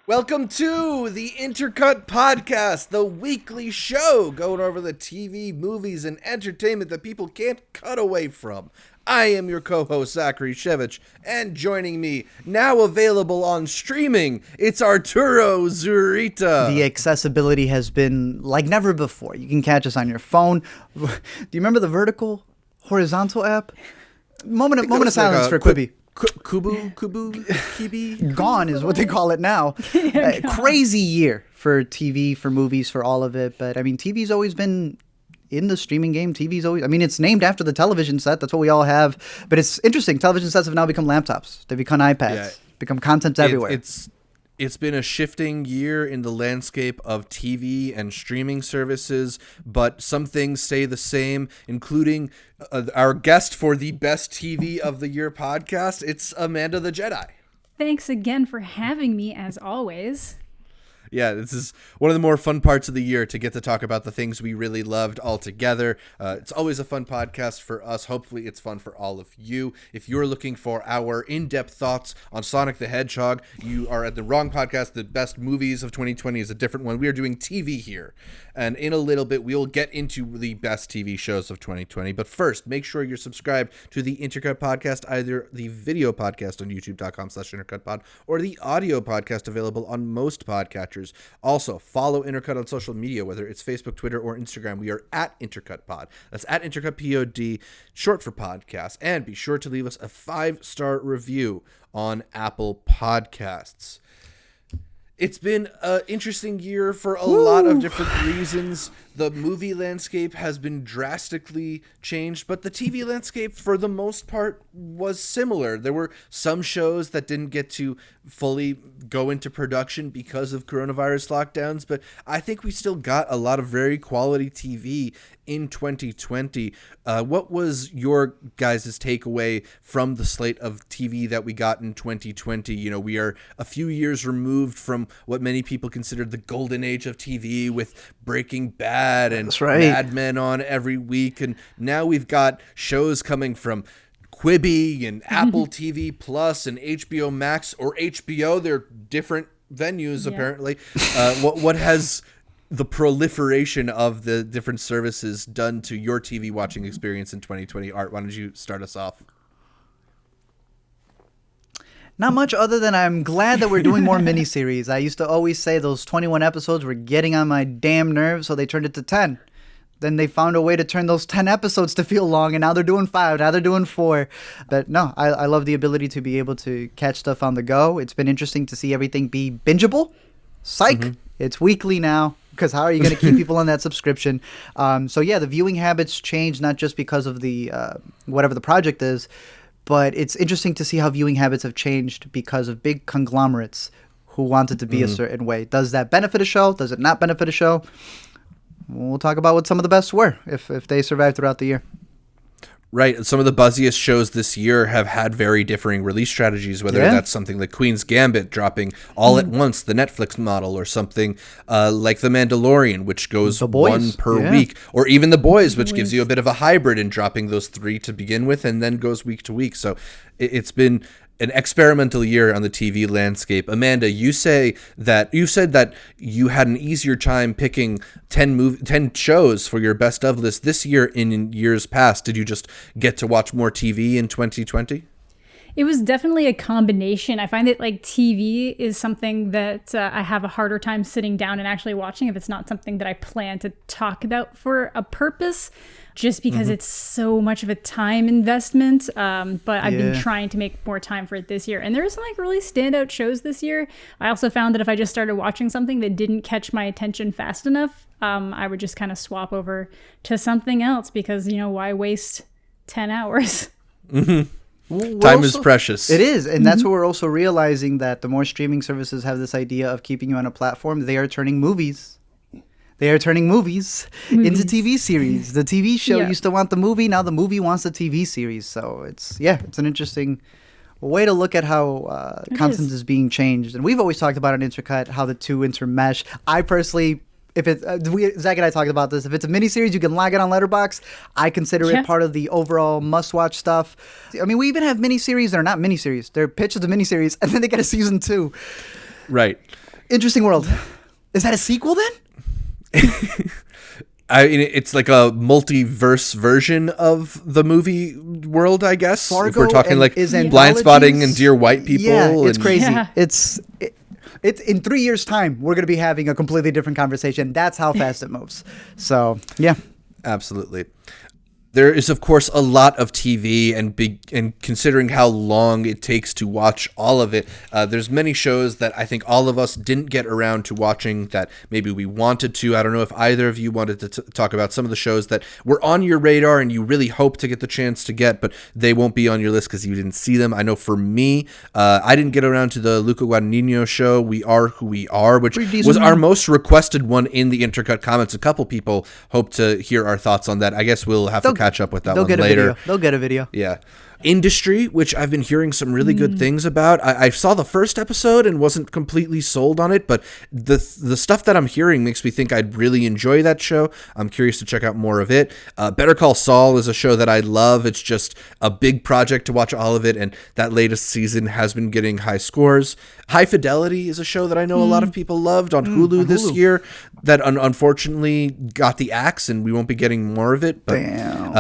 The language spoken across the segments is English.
Welcome to the Intercut podcast, the weekly show going over the TV, movies, and entertainment that people can't cut away from. I am your co-host, Zachary Shevich, and joining me, now available on streaming, it's Arturo Zurita. The accessibility has been like never before. You can catch us on your phone. Do you remember the vertical, horizontal app? Moment of silence for Quibi. Quibi? Gone is what they call it now. Crazy year for TV, for movies, for all of it. But I mean, TV's always been in the streaming game. TV's always, I mean, it's named after the television set. That's what we all have. But it's interesting. Television sets have now become laptops. They've become iPads. Become content everywhere. It's been a shifting year in the landscape of TV and streaming services, but some things stay the same, including our guest for the Best TV of the Year podcast. It's Amanda the Jedi. Thanks again for having me, as always. Yeah, this is one of the more fun parts of the year to get to talk about the things we really loved all together. It's always a fun podcast for us. Hopefully it's fun for all of you. If you're looking for our in-depth thoughts on Sonic the Hedgehog, you are at the wrong podcast. The Best Movies of 2020 is a different one. We are doing TV here. And in a little bit, we'll get into the best TV shows of 2020. But first, make sure you're subscribed to the Intercut podcast, either the video podcast on youtube.com/intercutpod or the audio podcast available on most podcatchers. Also, follow Intercut on social media, whether it's Facebook, Twitter, or Instagram. We are at IntercutPod. That's at IntercutPod, short for podcast. And be sure to leave us a 5-star review on Apple Podcasts. It's been an interesting year for a lot of different reasons. The movie landscape has been drastically changed, but the TV landscape, for the most part, was similar. There were some shows that didn't get to fully go into production because of coronavirus lockdowns, but I think we still got a lot of very quality TV in 2020. What was your guys' takeaway from the slate of TV that we got in 2020? You know, we are a few years removed from what many people considered the golden age of TV, with Breaking Bad and Mad Men on every week. And now we've got shows coming from Quibi and Apple TV Plus and HBO Max or HBO. They're different venues, apparently. What has the proliferation of the different services done to your TV watching experience in 2020? Art, why don't you start us off? Not much, other than I'm glad that we're doing more miniseries. I used to always say those 21 episodes were getting on my damn nerves, so they turned it to 10. Then they found a way to turn those 10 episodes to feel long, and now they're doing 5, now they're doing 4. But no, I love the ability to be able to catch stuff on the go. It's been interesting to see everything be bingeable. Psych! It's weekly now, because how are you going to keep people on that subscription? So yeah, the viewing habits change, not just because of the whatever the project is, but it's interesting to see how viewing habits have changed because of big conglomerates who want it to be a certain way. Does that benefit a show? Does it not benefit a show? We'll talk about what some of the best were, if they survived throughout the year. Right. Some of the buzziest shows this year have had very differing release strategies, whether that's something like Queen's Gambit dropping all at once, the Netflix model, or something like The Mandalorian, which goes one per week, or even The Boys, which gives you a bit of a hybrid in dropping those 3 to begin with and then goes week to week. So it's been an experimental year on the TV landscape. Amanda, you said that you had an easier time picking 10 shows for your best of list this year in years past. Did you just get to watch more TV in 2020? It was definitely a combination. I find that like TV is something that I have a harder time sitting down and actually watching if it's not something that I plan to talk about for a purpose, just because it's so much of a time investment. But I've been trying to make more time for it this year. And there are some like really standout shows this year. I also found that if I just started watching something that didn't catch my attention fast enough, I would just kind of swap over to something else because, you know, why waste 10 hours? Time is precious. It is, and that's what we're also realizing, that the more streaming services have this idea of keeping you on a platform, they are turning movies. They are turning movies into TV series. The TV show used to want the movie, now the movie wants the TV series. So it's an interesting way to look at how content is being changed. And we've always talked about on Intercut how the two intermesh. I personally, if it's Zach and I talked about this. If it's a miniseries, you can log it on Letterboxd. I consider it part of the overall must-watch stuff. I mean, we even have miniseries that are not miniseries. They're pitched as a miniseries, and then they get a season 2. Right. Interesting World. Is that a sequel then? I mean, it's like a multiverse version of the movie world, I guess. Fargo if we're talking like is Blind Spotting anthologies. and Dear White People. Yeah, it's and- crazy. Yeah. It's in 3 years' time, we're going to be having a completely different conversation. That's how fast it moves. So, yeah. Absolutely. There is, of course, a lot of TV, and considering how long it takes to watch all of it, there's many shows that I think all of us didn't get around to watching that maybe we wanted to. I don't know if either of you wanted to talk about some of the shows that were on your radar and you really hope to get the chance to get, but they won't be on your list because you didn't see them. I know for me, I didn't get around to the Luca Guadagnino show, We Are Who We Are, which was our most requested one in the Intercut comments. A couple people hope to hear our thoughts on that. I guess we'll have to catch up with that one later. They'll get a video. Yeah. Industry, which I've been hearing some really good things about. I saw the first episode and wasn't completely sold on it, but the stuff that I'm hearing makes me think I'd really enjoy that show. I'm curious to check out more of it. Better Call Saul is a show that I love. It's just a big project to watch all of it, and that latest season has been getting high scores. High Fidelity is a show that I know a lot of people loved on Hulu this year that unfortunately got the axe, and we won't be getting more of it. But Damn.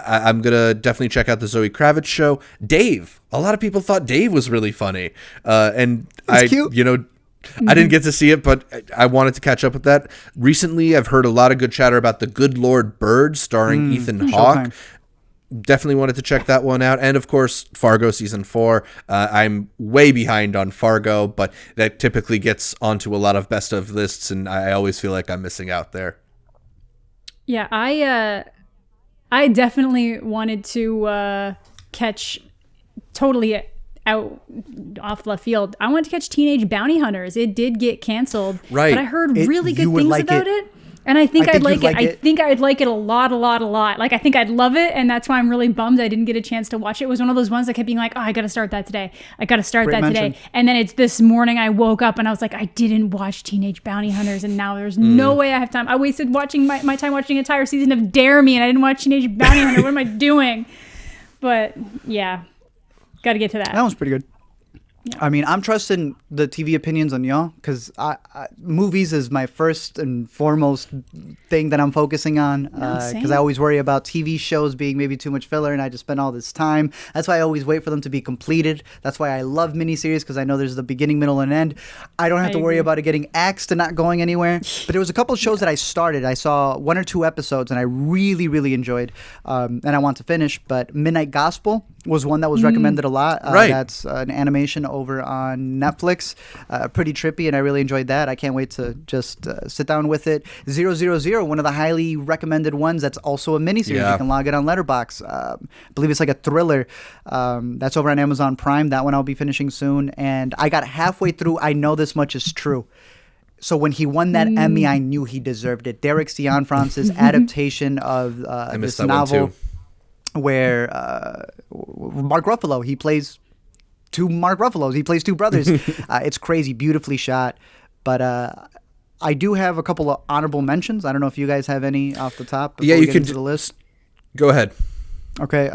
I'm going to definitely check out the Zoe Kravitz show. Dave. A lot of people thought Dave was really funny. And It's cute. I didn't get to see it, but I wanted to catch up with that. Recently, I've heard a lot of good chatter about The Good Lord Bird starring Ethan Hawke. Showtime. Definitely wanted to check that one out. And of course, Fargo season 4. I'm way behind on Fargo, but that typically gets onto a lot of best of lists, and I always feel like I'm missing out there. Yeah, I definitely wanted to catch totally out off left field. I wanted to catch Teenage Bounty Hunters. It did get canceled, Right. but I heard really you good would things like about it. it. And I think I'd you'd like it. like I it. think I'd like it a lot. Like, I think I'd love it. And that's why I'm really bummed I didn't get a chance to watch it. It was one of those ones that kept being like, oh, I got to start that today. Great mention. Today. And then it's this morning I woke up and I was like, I didn't watch Teenage Bounty Hunters. And now there's no way I have time. I wasted watching my time watching an entire season of Dare Me, and I didn't watch Teenage Bounty Hunter. What am I doing? But yeah, got to get to that. That one's pretty good. I mean, I'm trusting the TV opinions on y'all because movies is my first and foremost thing that I'm focusing on because same. I always worry about TV shows being maybe too much filler and I just spend all this time. That's why I always wait for them to be completed. That's why I love miniseries because I know there's the beginning, middle, and end. I don't have to worry agree. about it getting axed and not going anywhere. But there was a couple of shows that I started. I saw 1 or 2 episodes and I really, really enjoyed and I want to finish. But Midnight Gospel was one that was recommended a lot. Right. That's an animation over on Netflix. Pretty trippy, and I really enjoyed that. I can't wait to just sit down with it. 000, one of the highly recommended ones. That's also a miniseries. Yeah. You can log it on Letterboxd. I believe it's like a thriller. That's over on Amazon Prime. That one I'll be finishing soon. And I got halfway through. I know this much is true. So when he won that Emmy, I knew he deserved it. Derek Cianfrance's adaptation of I missed this that one novel, too. where Mark Ruffalo, he plays two Mark Ruffalos. He plays two brothers. It's crazy, beautifully shot. But I do have a couple of honorable mentions. I don't know if you guys have any off the top. Yeah, before we you get can into the list. Go ahead. Okay,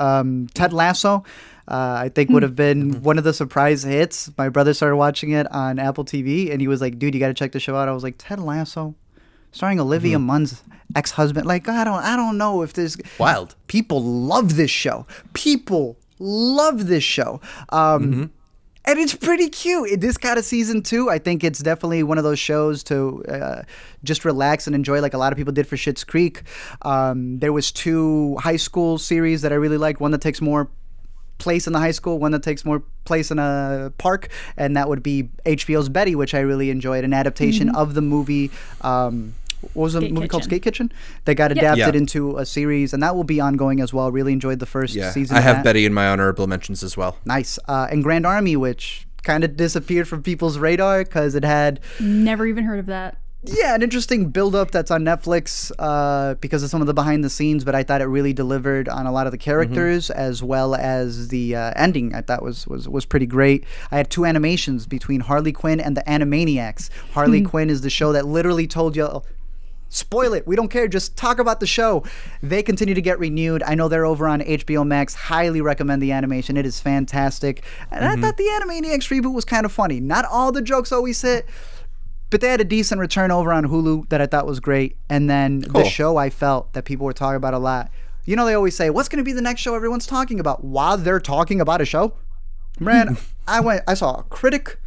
Ted Lasso, I think would have been one of the surprise hits. My brother started watching it on Apple TV, and he was like, "Dude, you got to check the show out." I was like, "Ted Lasso, starring Olivia Munn's ex-husband." Like, I don't know if this Wild. people love this show. People love this show. And it's pretty cute. This got a season 2. I think it's definitely one of those shows to just relax and enjoy, like a lot of people did for Schitt's Creek. There was 2 high school series that I really liked. One that takes more place in the high school, one that takes more place in a park, and that would be HBO's Betty, which I really enjoyed. An adaptation of the movie. What was the Skate movie called? Kitchen. Skate Kitchen? That got adapted Yeah. into a series, and that will be ongoing as well. Really enjoyed the first Yeah, season. I of have that. Betty in my honorable mentions as well. Nice. And Grand Army, which kind of disappeared from people's radar because it had, Never even heard of that. an interesting build-up that's on Netflix because of some of the behind the scenes, but I thought it really delivered on a lot of the characters as well as the ending. I thought was pretty great. I had 2 animations between Harley Quinn and the Animaniacs. Harley Quinn is the show that literally told you, spoil it, we don't care, just talk about the show. They continue to get renewed. I know they're over on HBO Max. Highly recommend the animation. It is fantastic. And I thought the Animaniacs reboot was kind of funny. Not all the jokes always hit, But they had a decent return over on Hulu that I thought was great. And then the show I felt that people were talking about a lot. You know, they always say, what's going to be the next show everyone's talking about while they're talking about a show? Man, I saw a critic.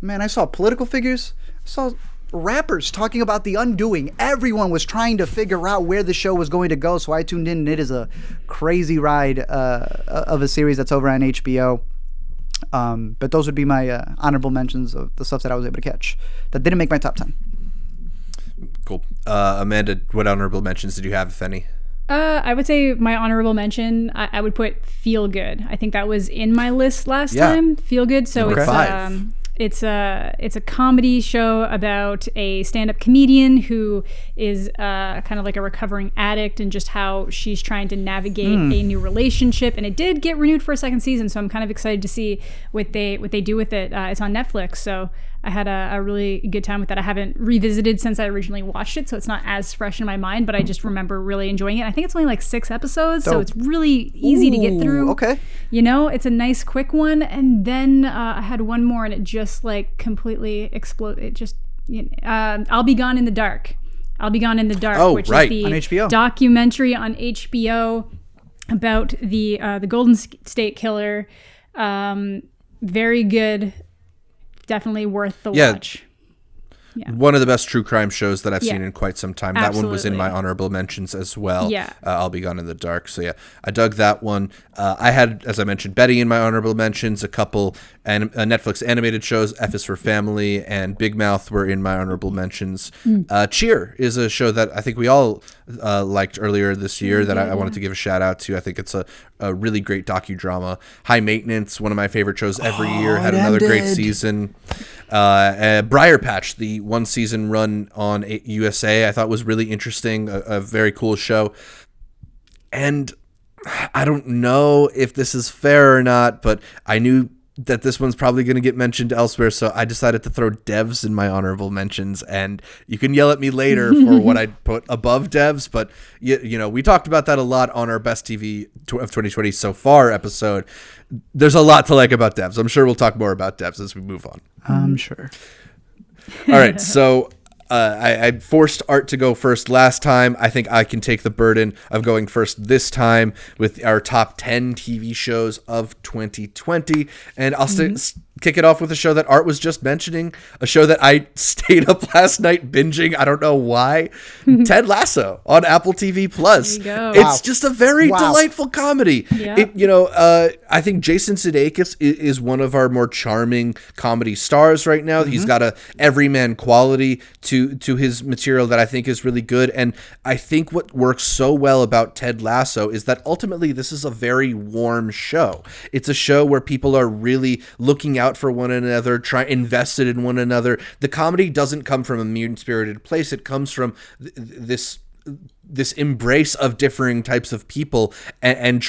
Man, I saw political figures. I saw rappers talking about The Undoing. Everyone was trying to figure out where the show was going to go, so I tuned in, and it is a crazy ride of a series that's over on HBO. But those would be my honorable mentions of the stuff that I was able to catch that didn't make my top 10. Cool. Amanda, what honorable mentions did you have, if any? I would say my honorable mention, I would put Feel Good. I think that was in my list last time. Feel Good. So it's a comedy show about a stand-up comedian who is kind of like a recovering addict, and just how she's trying to navigate a new relationship. And it did get renewed for a second season, so I'm kind of excited to see what they do with it. It's on Netflix, so I had a really good time with that. I haven't revisited since I originally watched it, so it's not as fresh in my mind, but I just remember really enjoying it. I think it's only like 6 episodes, so it's really easy to get through. Okay. You know, it's a nice quick one. And then I had one more, and it just like completely exploded. It just, I'll Be Gone in the Dark. I'll Be Gone in the Dark, which is the on HBO. Documentary on HBO about the Golden State Killer. Very good. Definitely worth the watch. Yeah. One of the best true crime shows that I've seen in quite some time. Absolutely. That one was in my honorable mentions as well. Yeah. I'll Be Gone in the Dark. So yeah, I dug that one. I had, as I mentioned, Betty in my honorable mentions. A couple Netflix animated shows, F is for Family and Big Mouth, were in my honorable mentions. Cheer is a show that I think we all liked earlier this year that I wanted to give a shout out to. I think it's a really great docudrama. High Maintenance, one of my favorite shows every year, had another great season. Briar Patch, the 1 season run on USA, I thought was really interesting, a very cool show. And I don't know if this is fair or not, but I knew that this one's probably going to get mentioned elsewhere, so I decided to throw Devs in my honorable mentions. And you can yell at me later for what I put above Devs, but you know, we talked about that a lot on our Best TV of 2020 so far episode. There's a lot to like about Devs. I'm sure we'll talk more about Devs as we move on. I'm sure. All right, so I forced Art to go first last time. I think I can take the burden of going first this time with our top 10 TV shows of 2020. And I'll kick it off with a show that Art was just mentioning, a show that I stayed up last night binging. I don't know why. Ted Lasso on Apple TV Plus. There you go. It's just a very delightful comedy. Yeah. I think Jason Sudeikis is one of our more charming comedy stars right now. He's got a everyman quality to his material that I think is really good. And I think what works so well about Ted Lasso is that ultimately this is a very warm show. It's a show where people are really looking out for one another, invested in one another. The comedy doesn't come from a mean-spirited place. It comes from this embrace of differing types of people and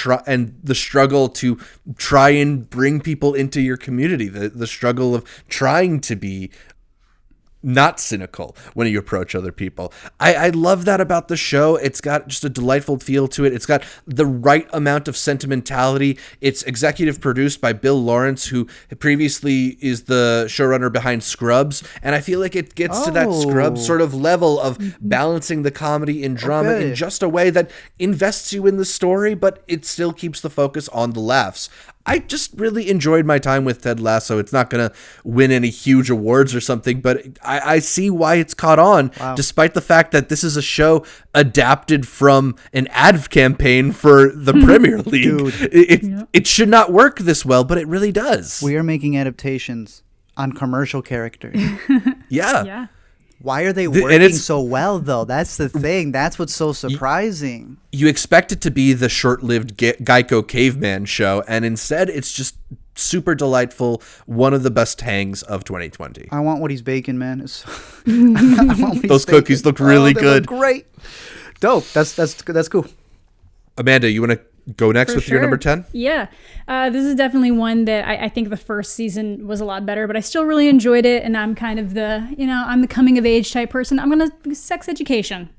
the struggle to try and bring people into your community, the struggle of trying to be not cynical when you approach other people. I love that about the show. It's got just a delightful feel to it. It's got the right amount of sentimentality. It's executive produced by Bill Lawrence, who previously is the showrunner behind Scrubs. And I feel like it gets to that Scrubs sort of level of balancing the comedy and drama in just a way that invests you in the story, but it still keeps the focus on the laughs. I just really enjoyed my time with Ted Lasso. It's not going to win any huge awards or something, but I see why it's caught on, despite the fact that this is a show adapted from an ad campaign for the Premier League. It should not work this well, but it really does. We are making adaptations on commercial characters. Yeah. Why are they working so well, though? That's the thing. That's what's so surprising. You expect it to be the short-lived Geico Caveman show, and instead it's just super delightful. One of the best hangs of 2020. I want what he's baking, man. Those cookies look really good. Look great. Dope. That's cool. Amanda, you want to go next with your number 10? Yeah. This is definitely one that I think the first season was a lot better, but I still really enjoyed it. And I'm kind of I'm the coming of age type person. I'm going to Sex Education.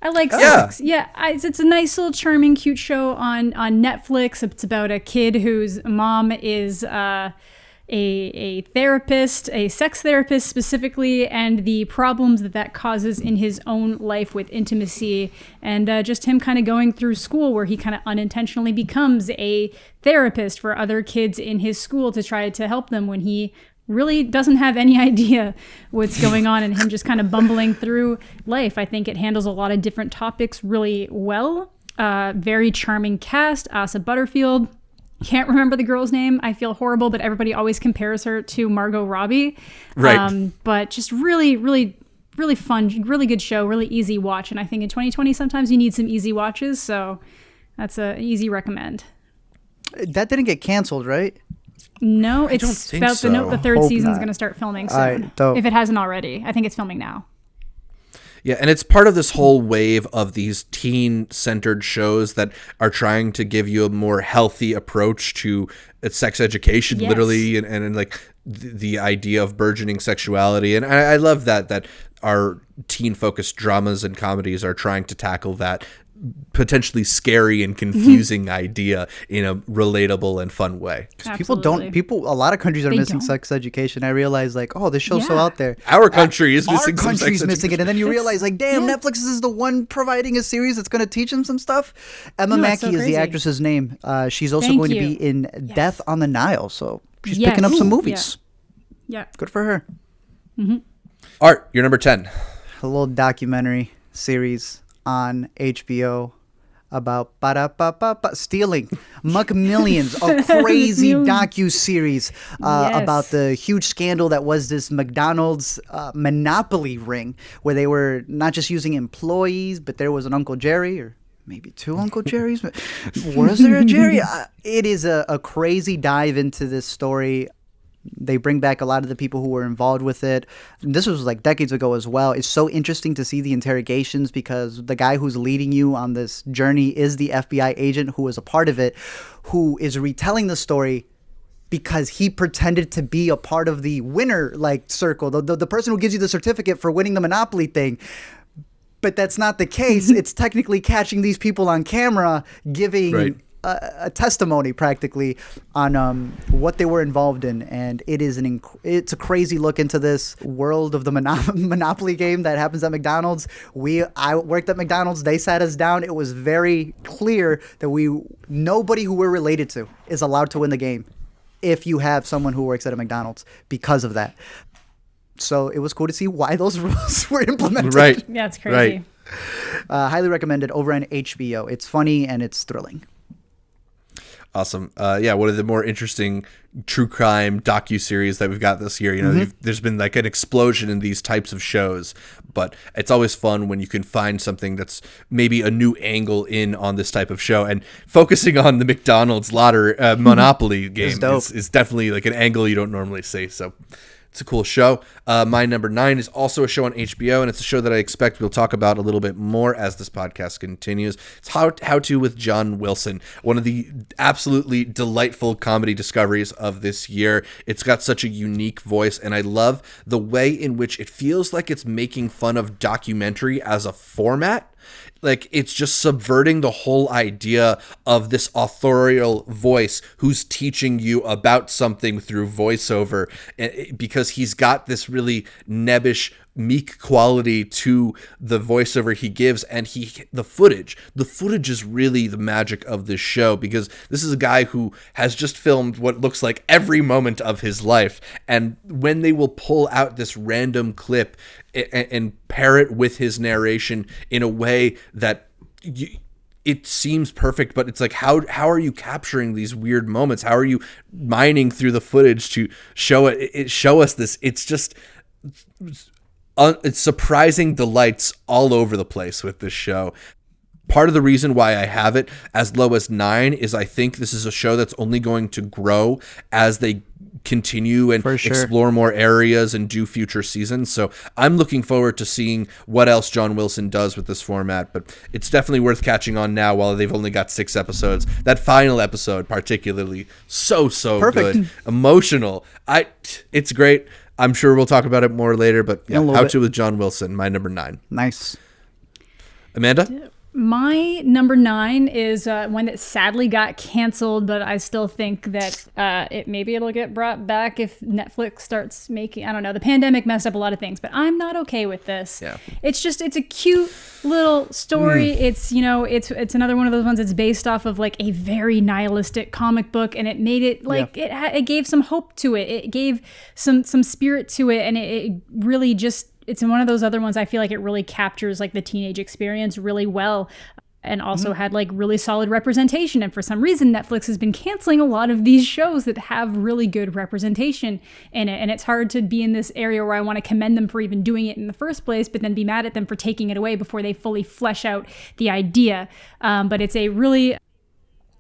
I like sex. Yeah. It's a nice little charming, cute show on Netflix. It's about a kid whose mom is a therapist, a sex therapist specifically, and the problems that causes in his own life with intimacy, and just him kind of going through school where he kind of unintentionally becomes a therapist for other kids in his school to try to help them when he really doesn't have any idea what's going on, and him just kind of bumbling through life. I think it handles a lot of different topics really well. Very charming cast. Asa Butterfield. Can't remember the girl's name. I feel horrible, but everybody always compares her to Margot Robbie. Right. But just really, really, really fun, really good show, really easy watch. And I think in 2020, sometimes you need some easy watches. So that's an easy recommend. That didn't get canceled, right? No, don't it's think about so. to note the third Hope season's not. going to start filming All right, soon. dope. If it hasn't already. I think it's filming now. Yeah, and it's part of this whole wave of these teen-centered shows that are trying to give you a more healthy approach to sex education, Yes. literally, and like the idea of burgeoning sexuality. And I love that our teen-focused dramas and comedies are trying to tackle that potentially scary and confusing idea in a relatable and fun way. Absolutely. A lot of countries are They missing don't. sex education. I realize, like, oh, this show's so Yeah. out there. Our country is Our missing some sex country's missing education. it, and then you realize, like, damn, Yeah. Netflix is the one providing a series that's going to teach them some stuff. Emma No, Mackey it's so is the crazy. actress's name. She's also Thank going to you. be in Death on the Nile, so she's Yes. picking up some Ooh, movies. Yeah. Good for her. Art, you're number 10. A little documentary series on HBO about stealing McMillions, a crazy McMillion. docu-series Yes. about the huge scandal that was this McDonald's monopoly ring, where they were not just using employees, but there was an Uncle Jerry, or maybe two Uncle Jerrys. Was there a Jerry? It is a crazy dive into this story. They bring back a lot of the people who were involved with it. This was like decades ago as well. It's so interesting to see the interrogations, because the guy who's leading you on this journey is the FBI agent who was a part of it, who is retelling the story because he pretended to be a part of the winner circle, the person who gives you the certificate for winning the Monopoly thing. But that's not the case. It's technically catching these people on camera giving Right. a testimony practically on what they were involved in, and it is it's a crazy look into this world of the Monopoly game that happens at McDonald's. I worked at McDonald's. They sat us down. It was very clear that nobody who we're related to is allowed to win the game if you have someone who works at a McDonald's because of that. So it was cool to see why those rules were implemented. Right. Yeah, it's crazy. Right. Highly recommended over on HBO. It's funny and it's thrilling. Awesome. Yeah, one of the more interesting true crime docu-series that we've got this year. You know, there's been like an explosion in these types of shows, but it's always fun when you can find something that's maybe a new angle in on this type of show. And focusing on the McDonald's Monopoly game dope. is definitely like an angle you don't normally see. So it's a cool show. My number 9 is also a show on HBO, and it's a show that I expect we'll talk about a little bit more as this podcast continues. It's How To with John Wilson, one of the absolutely delightful comedy discoveries of this year. It's got such a unique voice, and I love the way in which it feels like it's making fun of documentary as a format. Like, it's just subverting the whole idea of this authorial voice who's teaching you about something through voiceover, because he's got this really nebbish, meek quality to the voiceover he gives, and the footage is really the magic of this show, because this is a guy who has just filmed what looks like every moment of his life, and when they will pull out this random clip and pair it with his narration in a way that it seems perfect, but it's like, how are you capturing these weird moments? How are you mining through the footage to show us this? It's just it's surprising delights all over the place with this show. Part of the reason why I have it as low as 9 is I think this is a show that's only going to grow as they continue and For sure. explore more areas and do future seasons. So I'm looking forward to seeing what else John Wilson does with this format, but it's definitely worth catching on now while they've only got 6 episodes. That final episode particularly, so Perfect. good. Emotional. It's great. I'm sure we'll talk about it more later, but yeah, In a little How bit. To with John Wilson, my number 9. Nice. Amanda? My number 9 is one that sadly got canceled, but I still think that maybe it'll get brought back if Netflix starts making, I don't know, the pandemic messed up a lot of things, but I'm not okay with this. Yeah. It's a cute little story. It's, it's another one of those ones that's based off of like a very nihilistic comic book, and it made it like, it gave some hope to it. It gave some spirit to it, and it really just, it's one of those other ones I feel like it really captures like the teenage experience really well, and also had like really solid representation. And for some reason, Netflix has been canceling a lot of these shows that have really good representation in it. And it's hard to be in this area where I want to commend them for even doing it in the first place, but then be mad at them for taking it away before they fully flesh out the idea. But it's a really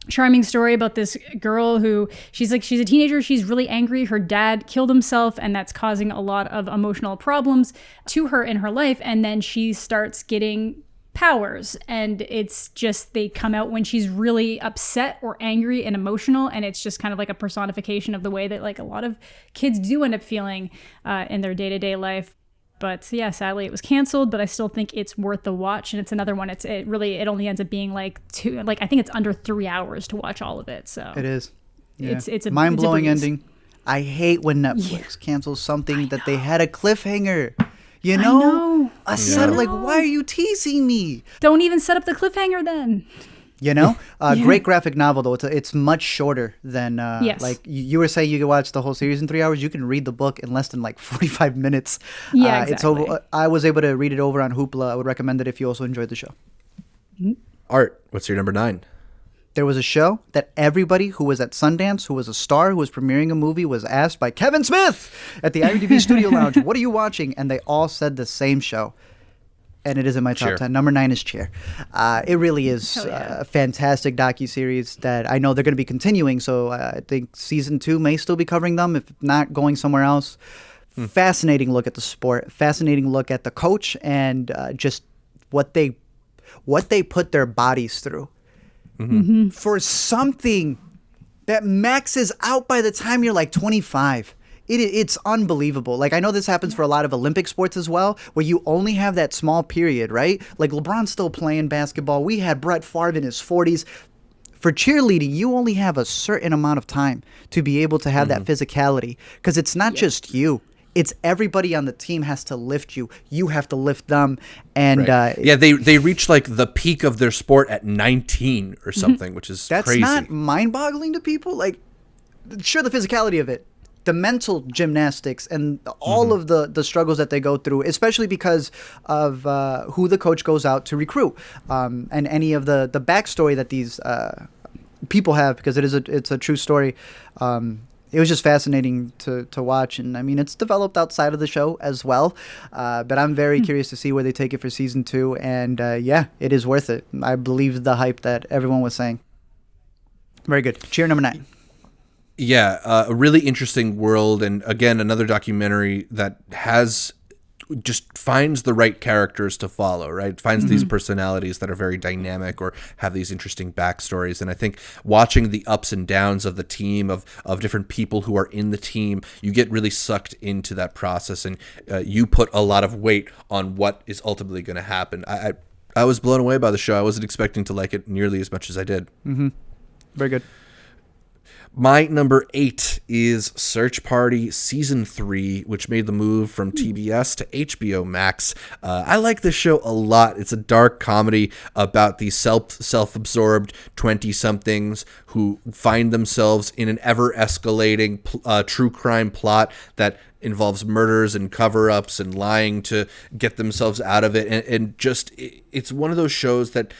charming story about this girl who she's a teenager. She's really angry. Her dad killed himself, and that's causing a lot of emotional problems to her in her life. And then she starts getting powers, and it's just, they come out when she's really upset or angry and emotional, and it's just kind of like a personification of the way that like a lot of kids do end up feeling in their day-to-day life. But yeah, sadly it was canceled, but I still think it's worth the watch. And it's another one. It only ends up being like I think it's under 3 hours to watch all of it. So it is. Yeah. It's a mind-blowing breeze. ending. I hate when Netflix cancels something that they had a cliffhanger. You I know? know. A set like, why are you teasing me? Don't even set up the cliffhanger then. You know, great graphic novel though. It's much shorter than like you were saying. You could watch the whole series in 3 hours. You can read the book in less than like 45 minutes. Yeah, exactly. It's over. I was able to read it over on Hoopla. I would recommend it if you also enjoyed the show. Art, what's your number 9? There was a show that everybody who was at Sundance, who was a star, who was premiering a movie, was asked by Kevin Smith at the IMDb Studio Lounge, "What are you watching?" And they all said the same show. And it is in my top 10. Number 9 is Cheer. It really is a fantastic docuseries that I know they're going to be continuing. So I think season 2 may still be covering them, if not going somewhere else. Fascinating look at the sport. Fascinating look at the coach and just what they put their bodies through for something that maxes out by the time you're like 25. It's unbelievable. Like, I know this happens for a lot of Olympic sports as well, where you only have that small period, right? Like, LeBron's still playing basketball. We had Brett Favre in his 40s. For cheerleading, you only have a certain amount of time to be able to have that physicality, because it's not just you. It's everybody on the team has to lift you. You have to lift them. And they reach like the peak of their sport at 19 or something, which is crazy. That's not mind-boggling to people. Like, sure, the physicality of it, the mental gymnastics, and all of the struggles that they go through, especially because of who the coach goes out to recruit, and any of the backstory that these people have, because it's a true story. It was just fascinating to watch, and I mean, it's developed outside of the show as well, but I'm very curious to see where they take it for season 2, and it is worth it. I believe the hype that everyone was saying. Very good. Cheer number 9. Yeah, a really interesting world, and again, another documentary that just finds the right characters to follow, right? Finds these personalities that are very dynamic or have these interesting backstories. And I think watching the ups and downs of the team, of different people who are in the team, you get really sucked into that process, and you put a lot of weight on what is ultimately going to happen. I was blown away by the show. I wasn't expecting to like it nearly as much as I did. Very good. My number 8 is Search Party Season 3, which made the move from TBS to HBO Max. I like this show a lot. It's a dark comedy about these self-absorbed 20-somethings who find themselves in an ever-escalating true crime plot that involves murders and cover-ups and lying to get themselves out of it. And just, it's one of those shows that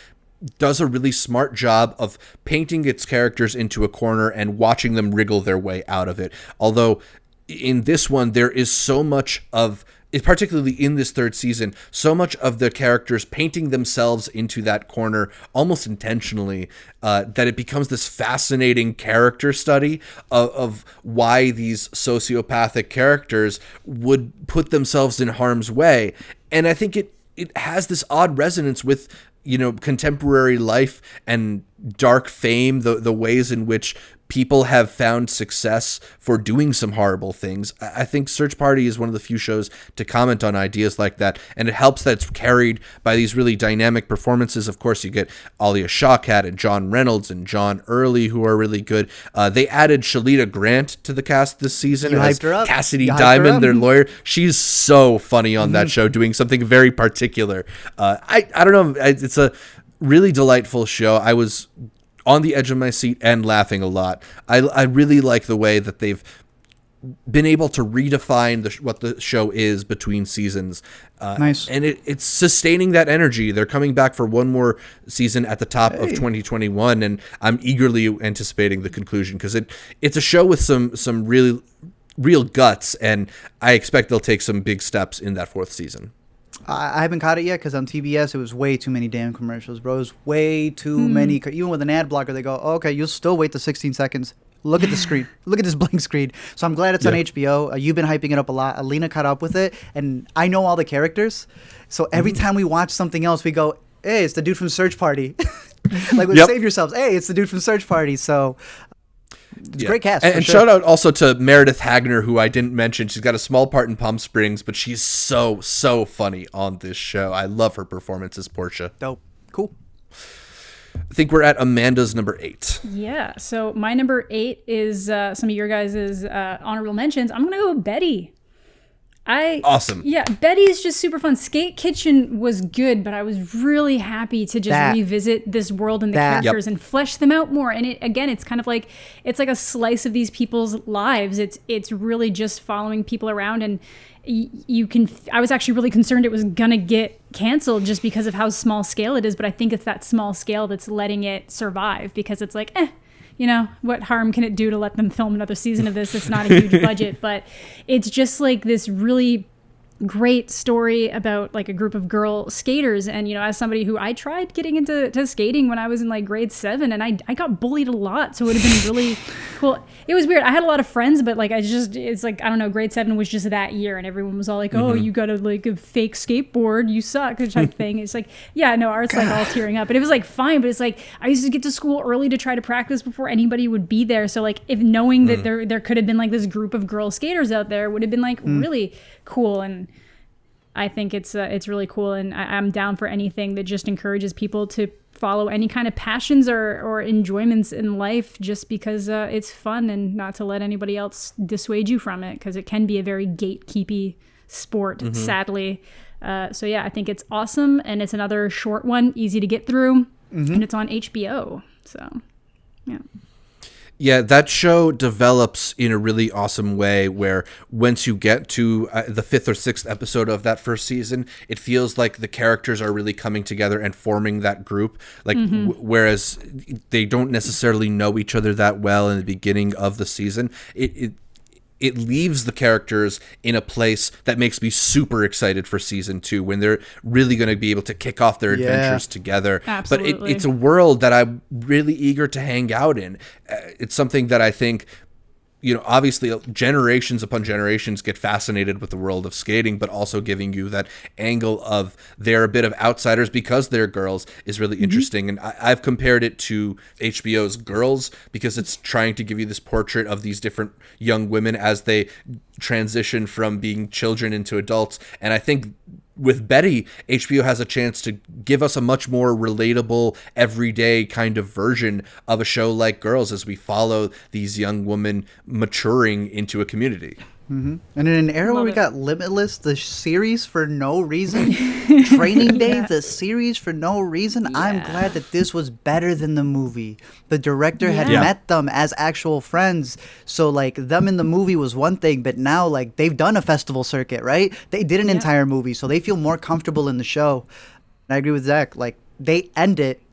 does a really smart job of painting its characters into a corner and watching them wriggle their way out of it. Although in this one, there is so much of, particularly in this 3rd season, so much of the characters painting themselves into that corner almost intentionally, that it becomes this fascinating character study of why these sociopathic characters would put themselves in harm's way. And I think it has this odd resonance with contemporary life and dark fame, the ways in which people have found success for doing some horrible things. I think Search Party is one of the few shows to comment on ideas like that, and it helps that it's carried by these really dynamic performances. Of course, you get Alia Shawkat and John Reynolds and John Early, who are really good. They added Shalita Grant to the cast this season as Cassidy Diamond, their lawyer. She's so funny on that show, doing something very particular. I don't know. It's a really delightful show. I was on the edge of my seat and laughing a lot. I really like the way that they've been able to redefine what the show is between seasons. Nice. And it's sustaining that energy. They're coming back for one more season at the top of 2021, and I'm eagerly anticipating the conclusion, because it's a show with some really real guts, and I expect they'll take some big steps in that fourth season. I haven't caught it yet because on TBS it was way too many damn commercials, bro. It was way too many. Even with an ad blocker, they go, oh, okay, you'll still wait the 16 seconds. Look at the screen. Look at this blank screen. So I'm glad it's on HBO. You've been hyping it up a lot. Alina caught up with it, and I know all the characters. So every time we watch something else, we go, hey, it's the dude from Search Party. Like, save yourselves. Hey, it's the dude from Search Party. So it's a great cast. And sure. Shout out also to Meredith Hagner, who I didn't mention. She's got a small part in Palm Springs, but she's so funny on this show. I love her performance as Portia. Dope. Cool. I think we're at Amanda's number 8. Yeah. So my number 8 is some of your guys' honorable mentions. I'm going to go with Betty. Awesome. Yeah, Betty's just super fun. Skate Kitchen was good, but I was really happy to just revisit this world and the characters and flesh them out more. And it's kind of like, it's like a slice of these people's lives. It's really just following people around, and I was actually really concerned it was gonna get canceled just because of how small scale it is, but I think it's that small scale that's letting it survive, because it's like, what harm can it do to let them film another season of this? It's not a huge budget, but it's just like this really great story about like a group of girl skaters. And, as somebody who I tried getting into skating when I was in like grade 7, and I got bullied a lot. So it would have been really cool. It was weird. I had a lot of friends, but like, it's like, I don't know, grade 7 was just that year, and everyone was all like, oh, you got a fake skateboard, you suck, type thing. It's like, Art's like all tearing up, and it was like fine, but it's like, I used to get to school early to try to practice before anybody would be there. So like, if knowing that there could have been like this group of girl skaters out there would have been like really cool. And I think it's really cool, and I'm down for anything that just encourages people to follow any kind of passions or enjoyments in life, just because it's fun, and not to let anybody else dissuade you from it, because it can be a very gatekeepy sport, sadly. So yeah, I think it's awesome, and it's another short one, easy to get through, and it's on HBO. So yeah. Yeah, that show develops in a really awesome way, where once you get to the 5th or 6th episode of that first season, it feels like the characters are really coming together and forming that group. Like, whereas they don't necessarily know each other that well in the beginning of the season, it leaves the characters in a place that makes me super excited for season 2, when they're really going to be able to kick off their adventures together. Absolutely. But it's a world that I'm really eager to hang out in. It's something that I think, obviously generations upon generations get fascinated with the world of skating, but also giving you that angle of they're a bit of outsiders because they're girls is really interesting. And I've compared it to HBO's Girls, because it's trying to give you this portrait of these different young women as they transition from being children into adults. And I think with Betty, HBO has a chance to give us a much more relatable, everyday kind of version of a show like Girls, as we follow these young women maturing into a community. And in an era where we got Limitless, the series for no reason, Training Day, the series for no reason, I'm glad that this was better than the movie. The director had met them as actual friends, so like them in the movie was one thing, but now like they've done a festival circuit, right? They did an entire movie, so they feel more comfortable in the show. And I agree with Zach, like they end it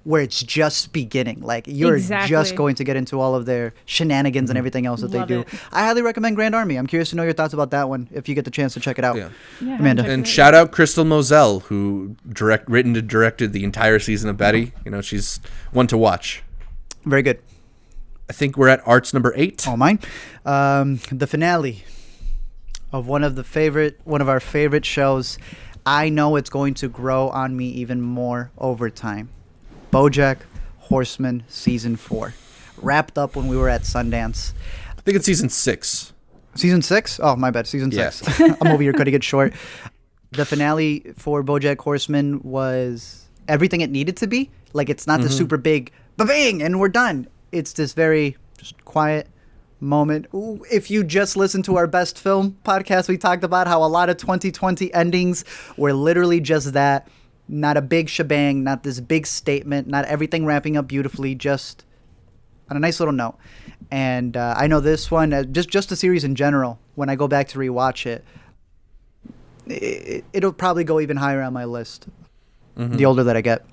where it's just beginning. Like you're just going to get into all of their shenanigans and everything else that they do. I highly recommend Grand Army. I'm curious to know your thoughts about that one if you get the chance to check it out. Amanda. And shout out Crystal Moselle, who written and directed the entire season of Betty. She's one to watch. Very good. I think we're at Art's number 8. Oh, mine. The finale of one of our favorite shows. I know it's going to grow on me even more over time. BoJack Horseman Season 4. wrapped up when we were at Sundance. I think it's season 6. Season 6? Oh, my bad. Season 6. I'm over here cutting it short. The finale for BoJack Horseman was everything it needed to be. Like, it's not the super big ba-bang and we're done. It's this very just quiet moment. Ooh, if you just listen to our best film podcast, we talked about how a lot of 2020 endings were literally just that. Not a big shebang, not this big statement, not everything wrapping up beautifully, just on a nice little note. And I know this one, just the series in general, when I go back to rewatch it'll probably go even higher on my list the older that I get.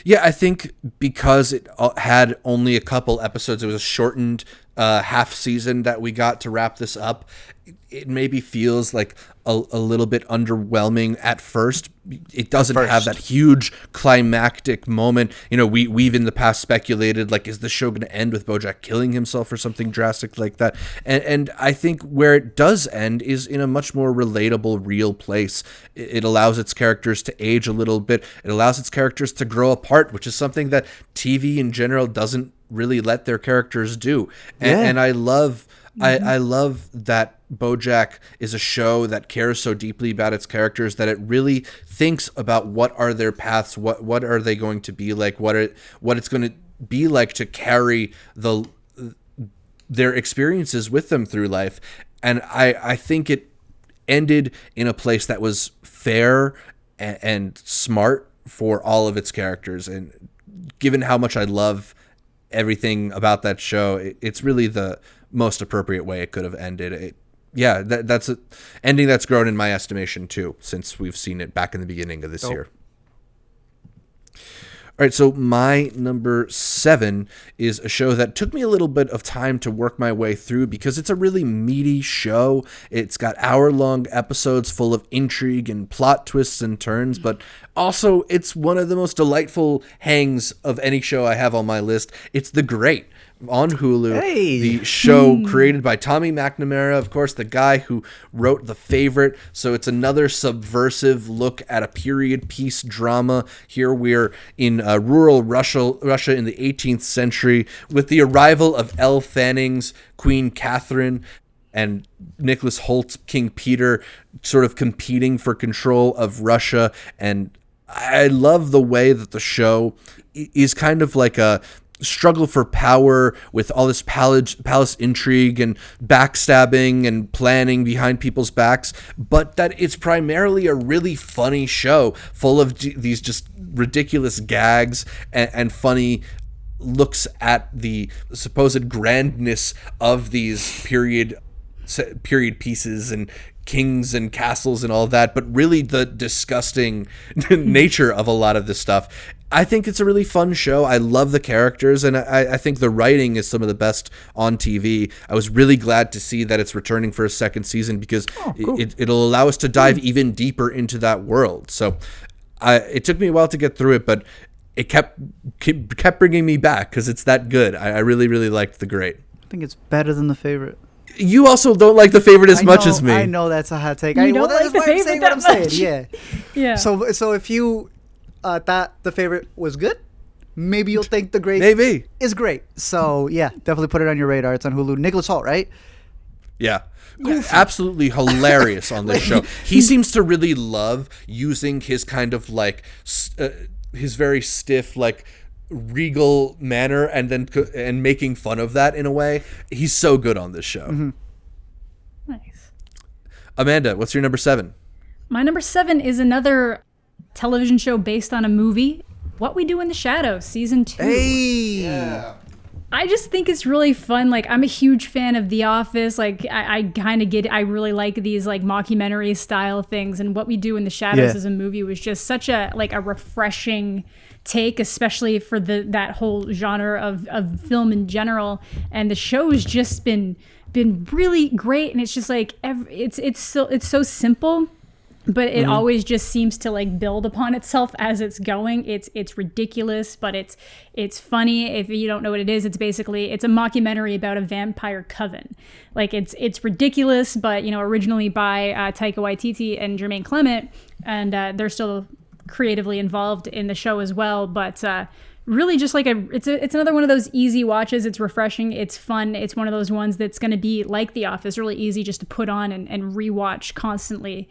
Yeah, I think because it had only a couple episodes, it was a shortened half season that we got to wrap this up. It maybe feels like a little bit underwhelming at first. It doesn't have that huge climactic moment. You know, we've in the past speculated, like, is the show going to end with BoJack killing himself or something drastic like that? And I think where it does end is in a much more relatable, real place. It allows its characters to age a little bit. It allows its characters to grow apart, which is something that TV in general doesn't really let their characters do. And I love I love that BoJack is a show that cares so deeply about its characters that it really thinks about what are their paths, what are they going to be like, what it's going to be like to carry their experiences with them through life. And I think it ended in a place that was fair and smart for all of its characters. And given how much I love everything about that show, it's really the most appropriate way it could have ended. That's an ending that's grown in my estimation too, since we've seen it back in the beginning of this year. All right, so my number 7 is a show that took me a little bit of time to work my way through because it's a really meaty show. It's got hour-long episodes full of intrigue and plot twists and turns, but also it's one of the most delightful hangs of any show I have on my list. It's The Great on Hulu, the show created by Tommy McNamara, of course, the guy who wrote The Favorite. So it's another subversive look at a period piece drama. Here we're in rural Russia in the 18th century with the arrival of Elle Fanning's Queen Catherine and Nicholas Holt's King Peter sort of competing for control of Russia. And I love the way that the show is kind of like a struggle for power with all this palace intrigue and backstabbing and planning behind people's backs, but that it's primarily a really funny show full of these just ridiculous gags and funny looks at the supposed grandness of these period pieces and kings and castles and all that, but really the disgusting nature of a lot of this stuff. I think it's a really fun show. I love the characters, and I think the writing is some of the best on TV. I was really glad to see that it's returning for a second season because it'll allow us to dive even deeper into that world. So it took me a while to get through it, but it kept bringing me back because it's that good. I really, really liked The Great. I think it's better than The Favorite. You also don't like The Favorite as much as me. I know that's a hot take. You don't like The Favorite that much? Yeah. So if you thought The Favorite was good, maybe you'll think The Great is great. So yeah, definitely put it on your radar. It's on Hulu. Nicholas Hoult, right? Yeah. Absolutely hilarious on this show. He seems to really love using his kind of like his very stiff, like regal manner and making fun of that in a way. He's so good on this show. Nice. Amanda, what's your number 7? My number 7 is another television show based on a movie, What We Do in the Shadows, season 2. Yeah. I just think it's really fun. Like, I'm a huge fan of The Office. Like, I kind of get it. I really like these like mockumentary style things, and What We Do in the Shadows as a movie was just such a refreshing take, especially for that whole genre of film in general. And the show has just been really great, and it's just like it's so simple, but it always just seems to like build upon itself as it's going. It's ridiculous, but it's funny. If you don't know what it is, it's a mockumentary about a vampire coven. Like it's ridiculous, but originally by Taika Waititi and Jermaine Clement, and they're still creatively involved in the show as well. But really just like it's another one of those easy watches. It's refreshing. It's fun. It's one of those ones that's going to be like The Office, really easy just to put on and rewatch constantly.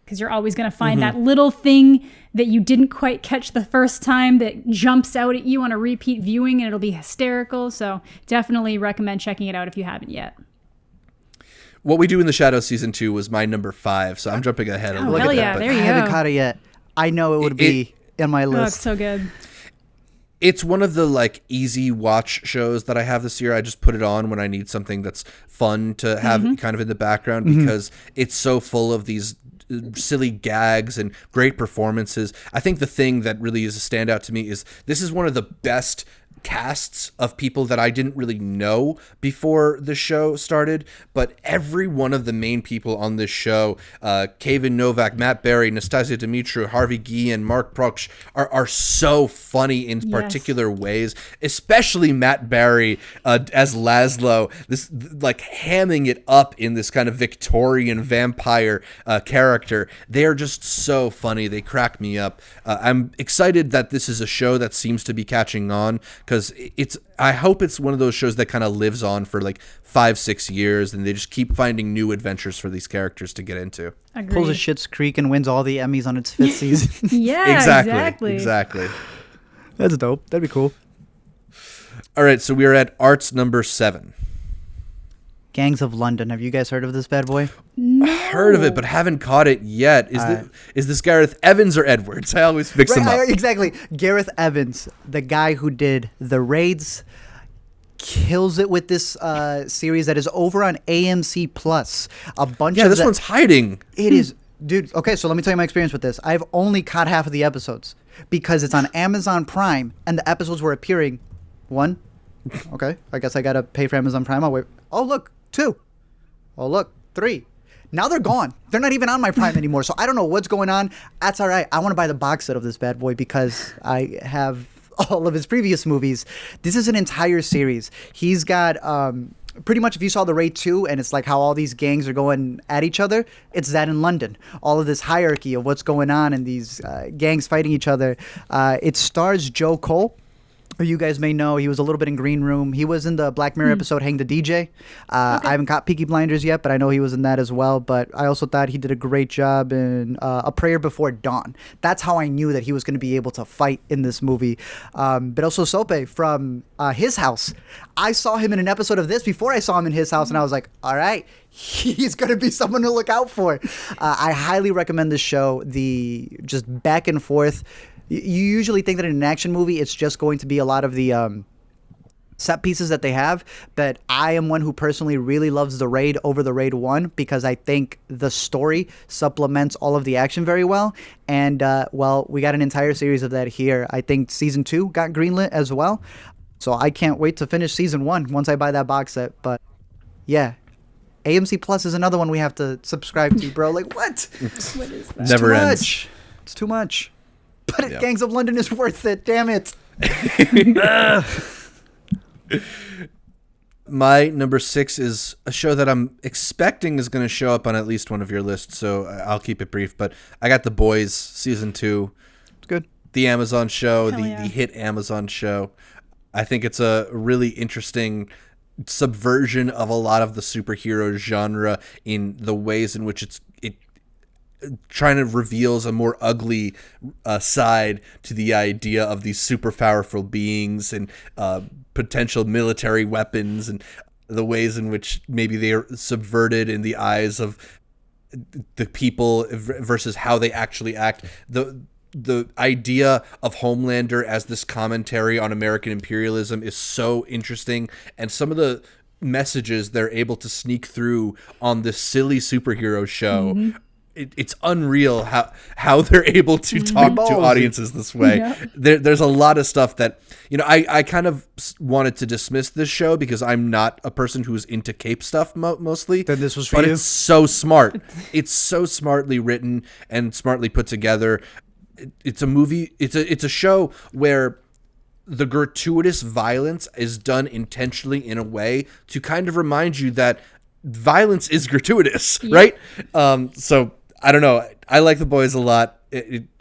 Because you're always going to find that little thing that you didn't quite catch the first time that jumps out at you on a repeat viewing, and it'll be hysterical. So definitely recommend checking it out if you haven't yet. What We Do in the Shadows season 2 was my number 5, so I'm jumping ahead a little hell bit. yeah, there you I go. haven't caught it yet. I know it would be in my Oh, it's list. so good. It's one of the like easy watch shows that I have this year. I just put it on when I need something that's fun to have kind of in the background because it's so full of these silly gags and great performances. I think the thing that really is a standout to me is this is one of the best casts of people that I didn't really know before the show started, but every one of the main people on this show, Kevin Novak, Matt Berry, Nastasia Dimitrou, Harvey Guillen, Mark Proksch, are so funny in particular ways, especially Matt Berry as Laszlo, this like hamming it up in this kind of Victorian vampire character. They're just so funny. They crack me up. I'm excited that this is a show that seems to be catching on, because I hope it's one of those shows that kind of lives on for like 5-6 years, and they just keep finding new adventures for these characters to get into. Agreed. Pulls a Schitt's Creek and wins all the Emmys on its 5th season. Yeah, Exactly. That's dope. That'd be cool. All right, so we are at arts number 7. Gangs of London. Have you guys heard of this bad boy? Heard of it, but haven't caught it yet. Is this Gareth Evans or Edwards? I always mix them up. Exactly. Gareth Evans, the guy who did The Raids, kills it with this series that is over on AMC Plus. This one's hiding. It is, dude. Okay, so let me tell you my experience with this. I've only caught half of the episodes because it's on Amazon Prime, and the episodes were appearing. 1. Okay, I guess I gotta pay for Amazon Prime. I'll wait. Oh look, 2. Oh look, 3. Now they're gone. They're not even on my Prime anymore. So I don't know what's going on. That's all right. I want to buy the box set of this bad boy because I have all of his previous movies. This is an entire series. He's got pretty much, if you saw The Raid 2 and it's like how all these gangs are going at each other, it's that in London. All of this hierarchy of what's going on and these gangs fighting each other. It stars Joe Cole, who you guys may know. He was a little bit in Green Room. He was in the Black Mirror episode Hang the DJ. I haven't caught Peaky Blinders yet, but I know he was in that as well. But I also thought he did a great job in A Prayer Before Dawn. That's how I knew that he was going to be able to fight in this movie. But also Sope from His House. I saw him in an episode of this before I saw him in His House, and I was like, all right, he's going to be someone to look out for. I highly recommend this show. The just back and forth. You usually think that in an action movie, it's just going to be a lot of the set pieces that they have. But I am one who personally really loves The Raid over The Raid 1 because I think the story supplements all of the action very well. And, we got an entire series of that here. I think season 2 got greenlit as well. So I can't wait to finish season 1 once I buy that box set. But, yeah. AMC Plus is another one we have to subscribe to, bro. Like, what? What is that? Never ends. It's too much. But Gangs of London is worth it. Damn it. My number 6 is a show that I'm expecting is going to show up on at least one of your lists, so I'll keep it brief. But I got The Boys season 2. It's good. The Amazon show, the yeah. hit Amazon show. I think it's a really interesting subversion of a lot of the superhero genre in the ways in which it trying to reveals a more ugly side to the idea of these super powerful beings and potential military weapons, and the ways in which maybe they are subverted in the eyes of the people versus how they actually act. The idea of Homelander as this commentary on American imperialism is so interesting, and some of the messages they're able to sneak through on this silly superhero show, it's unreal how they're able to talk to audiences this way. Yeah. There's a lot of stuff that, I kind of wanted to dismiss this show because I'm not a person who's into cape stuff mostly. Then this was for you. But it's so smart. It's so smartly written and smartly put together. It's a movie. It's a show where the gratuitous violence is done intentionally in a way to kind of remind you that violence is gratuitous, right? So I don't know. I like The Boys a lot.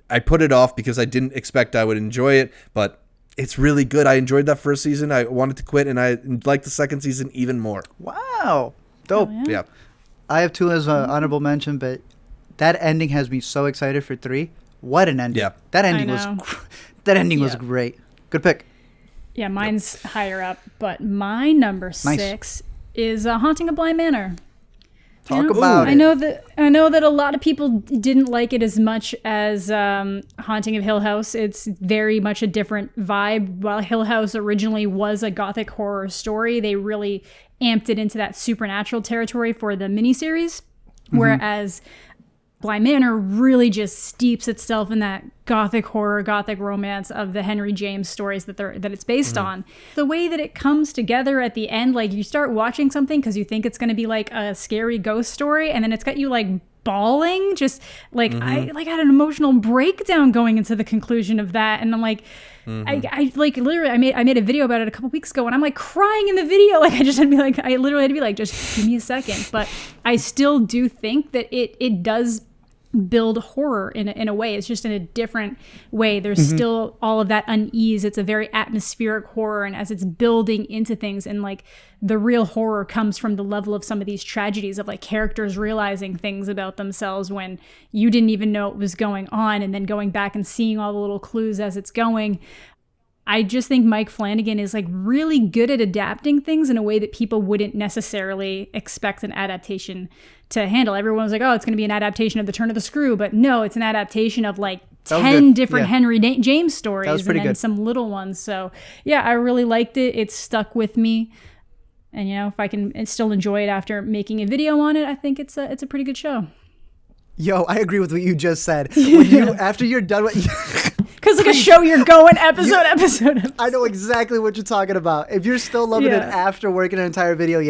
I put it off because I didn't expect I would enjoy it, but it's really good. I enjoyed that first season. I wanted to quit, and I liked the second season even more. Wow. Dope. Oh, Yeah. I have 2 as an honorable mention, but that ending has me so excited for 3. What an ending. Yeah. That ending was was great. Good pick. Yeah, mine's higher up, but my number 6 is Haunting of Bly Manor. Talk about it. I know that a lot of people didn't like it as much as Haunting of Hill House. It's very much a different vibe. While Hill House originally was a gothic horror story, they really amped it into that supernatural territory for the miniseries. Whereas Bly Manor really just steeps itself in that gothic horror, gothic romance of the Henry James stories that it's based on. The way that it comes together at the end, like you start watching something because you think it's going to be like a scary ghost story, and then it's got you like bawling, just like I like had an emotional breakdown going into the conclusion of that, and I'm like, I like literally I made a video about it a couple weeks ago, and I'm like crying in the video, like I literally had to be like, just give me a second. But I still do think that it does build horror in a way. It's just in a different way. There's still all of that unease. It's a very atmospheric horror, and as it's building into things, and like the real horror comes from the level of some of these tragedies of like characters realizing things about themselves when you didn't even know it was going on, and then going back and seeing all the little clues as it's going. I just think Mike Flanagan is like really good at adapting things in a way that people wouldn't necessarily expect an adaptation to handle. Everyone was like, oh, it's going to be an adaptation of The Turn of the Screw, but no, it's an adaptation of like 10 different Henry James stories and then some little ones. So yeah, I really liked it. It stuck with me. And you know, if I can still enjoy it after making a video on it, I think it's a pretty good show. Yo, I agree with what you just said. After you're done with... Because like a show, you're going episode. I know exactly what you're talking about. If you're still loving it after working an entire video,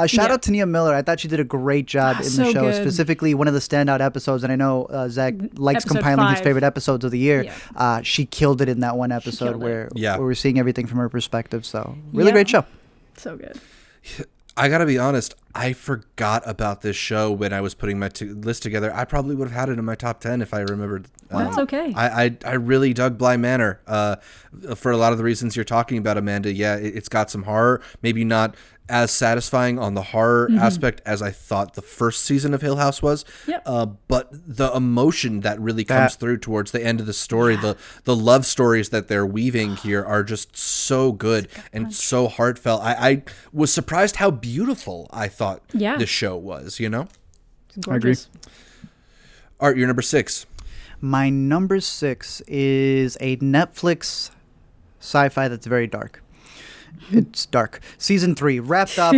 shout out to Nia Miller. I thought she did a great job in the show, specifically one of the standout episodes. And I know Zach likes Episode compiling 5. his favorite episodes of the year. Yeah. She killed it in that one episode where we're seeing everything from her perspective. So really great show. So good. I gotta be honest, I forgot about this show when I was putting my list together. I probably would have had it in my top 10 if I remembered. That's okay. I really dug Bly Manor for a lot of the reasons you're talking about, Amanda. Yeah, it's got some horror, maybe not as satisfying on the horror aspect as I thought the first season of Hill House was. Yep. But the emotion that really comes through towards the end of the story, the love stories that they're weaving here are just so good and so heartfelt. I was surprised how beautiful I thought this show was, you know? It's gorgeous. I agree. Art, you're number 6. My number 6 is a Netflix sci-fi that's very dark. It's dark. Season 3 wrapped up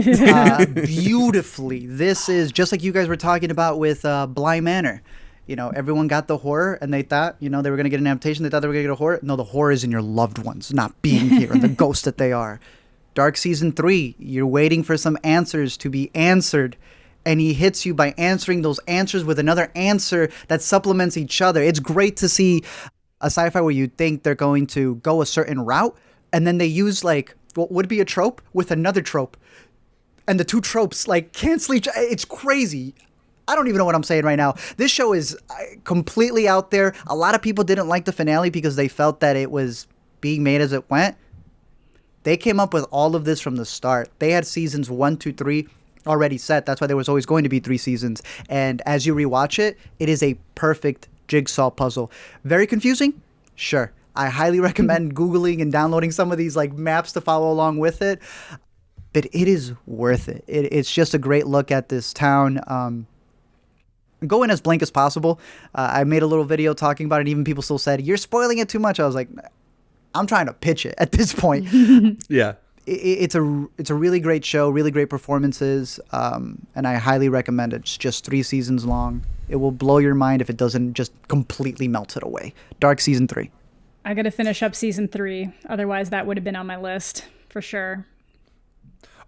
beautifully. This is just like you guys were talking about with Bly Manor. You know, everyone got the horror, and they thought, you know, they were going to get an adaptation. They thought they were going to get a horror. No, the horror is in your loved ones not being here and the ghosts that they are. Dark Season 3, you're waiting for some answers to be answered, and he hits you by answering those answers with another answer that supplements each other. It's great to see a sci-fi where you think they're going to go a certain route, and then they use like what would be a trope with another trope, and the two tropes like cancel each other. It's crazy. I don't even know what I'm saying right now. This show is completely out there. A lot of people didn't like the finale because they felt that it was being made as it went. They came up with all of this from the start. They had seasons 1, 2, 3 already set. That's why there was always going to be 3 seasons. And as you rewatch it, it is a perfect jigsaw puzzle. Very confusing? Sure. I highly recommend Googling and downloading some of these like maps to follow along with it. But it is worth it. It's just a great look at this town. Go in as blank as possible. I made a little video talking about it. Even people still said, you're spoiling it too much. I was like, I'm trying to pitch it at this point. Yeah. It's a really great show, really great performances, and I highly recommend it. It's just 3 seasons long. It will blow your mind if it doesn't just completely melt it away. Dark Season 3. I got to finish up Season 3. Otherwise, that would have been on my list for sure.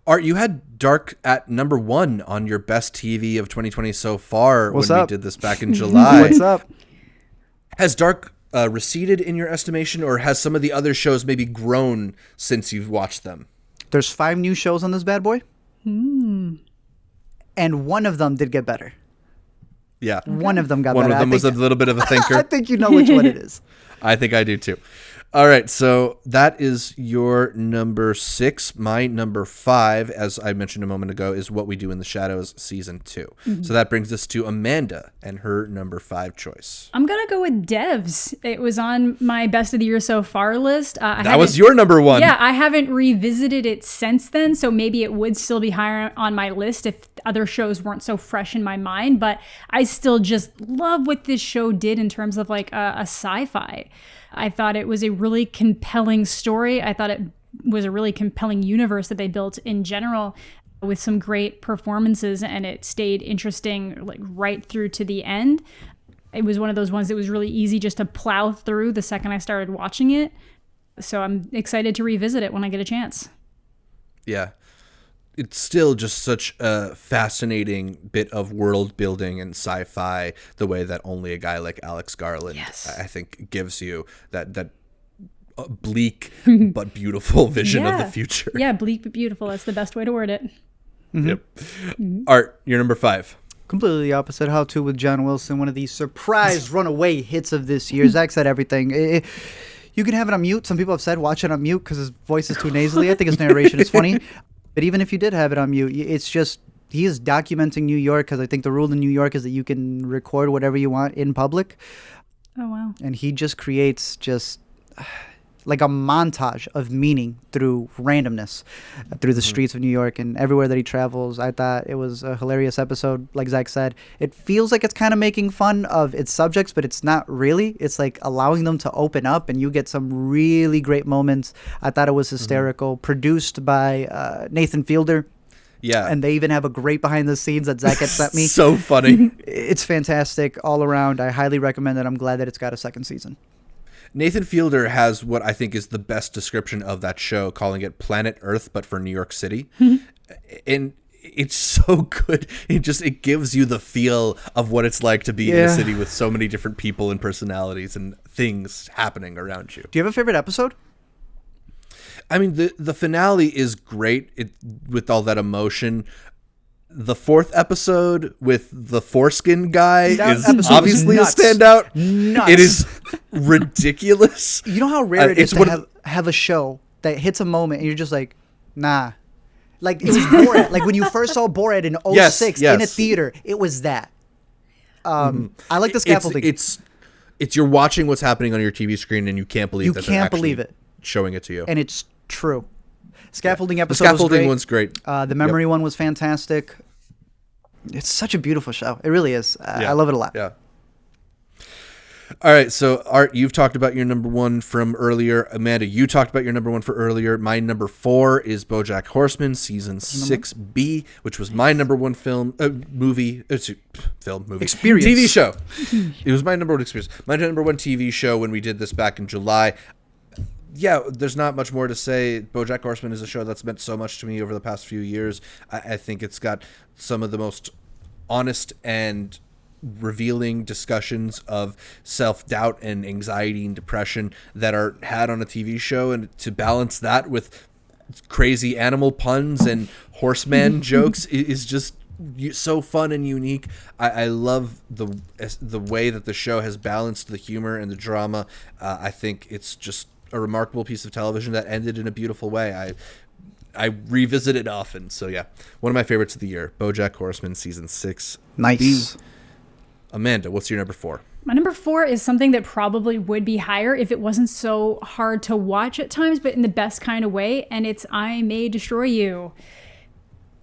Art, you had Dark at number 1 on your best TV of 2020 so far. What's when up? We did this back in July. What's up? Has Dark receded in your estimation, or has some of the other shows maybe grown since you've watched them? There's 5 new shows on this bad boy. And one of them did get better. Yeah. One of them got One better. of them was a little bit of a thinker. I think you know which one it is. I think I do too. All right, so that is your number 6. My number 5, as I mentioned a moment ago, is What We Do in the Shadows Season 2. So that brings us to Amanda and her number 5 choice. I'm going to go with Devs. It was on my best of the year so far list. That was your number 1. Yeah, I haven't revisited it since then, so maybe it would still be higher on my list if other shows weren't so fresh in my mind, but I still just love what this show did in terms of like a sci-fi. I thought it was a really compelling story. I thought it was a really compelling universe that they built in general with some great performances, and it stayed interesting like right through to the end. It was one of those ones that was really easy just to plow through the second I started watching it. So I'm excited to revisit it when I get a chance. Yeah. It's still just such a fascinating bit of world building and sci-fi, the way that only a guy like Alex Garland, I think, gives you that bleak but beautiful vision of the future. Yeah, bleak but beautiful. That's the best way to word it. Yep. Art, you're number 5. Completely the opposite. How To with John Wilson, one of the surprise runaway hits of this year. Zach said everything. You can have it on mute. Some people have said watch it on mute because his voice is too nasally. I think his narration is funny. But even if you did have it on mute, it's just he is documenting New York, because I think the rule in New York is that you can record whatever you want in public. Oh, wow. And he just creates just like a montage of meaning through randomness through the streets of New York and everywhere that he travels. I thought it was a hilarious episode. Like Zach said, it feels like it's kind of making fun of its subjects, but it's not really. It's like allowing them to open up, and you get some really great moments. I thought it was hysterical. Produced by Nathan Fielder. Yeah. And they even have a great behind the scenes that Zach had sent me. So funny. It's fantastic all around. I highly recommend it. I'm glad that it's got a second season. Nathan Fielder has what I think is the best description of that show, calling it Planet Earth, but for New York City. And it's so good. It gives you the feel of what it's like to be in a city with so many different people and personalities and things happening around you. Do you have a favorite episode? I mean, the finale is great with all that emotion. The 4th episode with the foreskin guy is obviously a standout. Nuts. It is ridiculous. You know how rare it is to have a show that hits a moment and you're just like, nah. Like, it was Borat. Like, when you first saw Borat in 2006 in a theater, it was that. I like the scaffolding. It's you're watching what's happening on your TV screen and you can't believe that they're actually showing it to you. And it's true. Scaffolding episode was great. One's great. The memory one was fantastic. It's such a beautiful show. It really is. I love it a lot. Yeah. All right. So, Art, you've talked about your number 1 from earlier. Amanda, you talked about your number 1 for earlier. My number 4 is BoJack Horseman, season 6B, which was my number 1 movie experience, TV show. It was my number 1 experience. My number 1 TV show when we did this back in July. Yeah, there's not much more to say. BoJack Horseman is a show that's meant so much to me over the past few years. I think it's got some of the most honest and revealing discussions of self-doubt and anxiety and depression that are had on a TV show, and to balance that with crazy animal puns and horseman jokes is just so fun and unique. I love the way that the show has balanced the humor and the drama. I think it's just a remarkable piece of television that ended in a beautiful way. I revisit it often. So yeah, one of my favorites of the year, BoJack Horseman season 6. Nice. Amanda, what's your number 4? My number 4 is something that probably would be higher if it wasn't so hard to watch at times, but in the best kind of way. And it's I May Destroy You.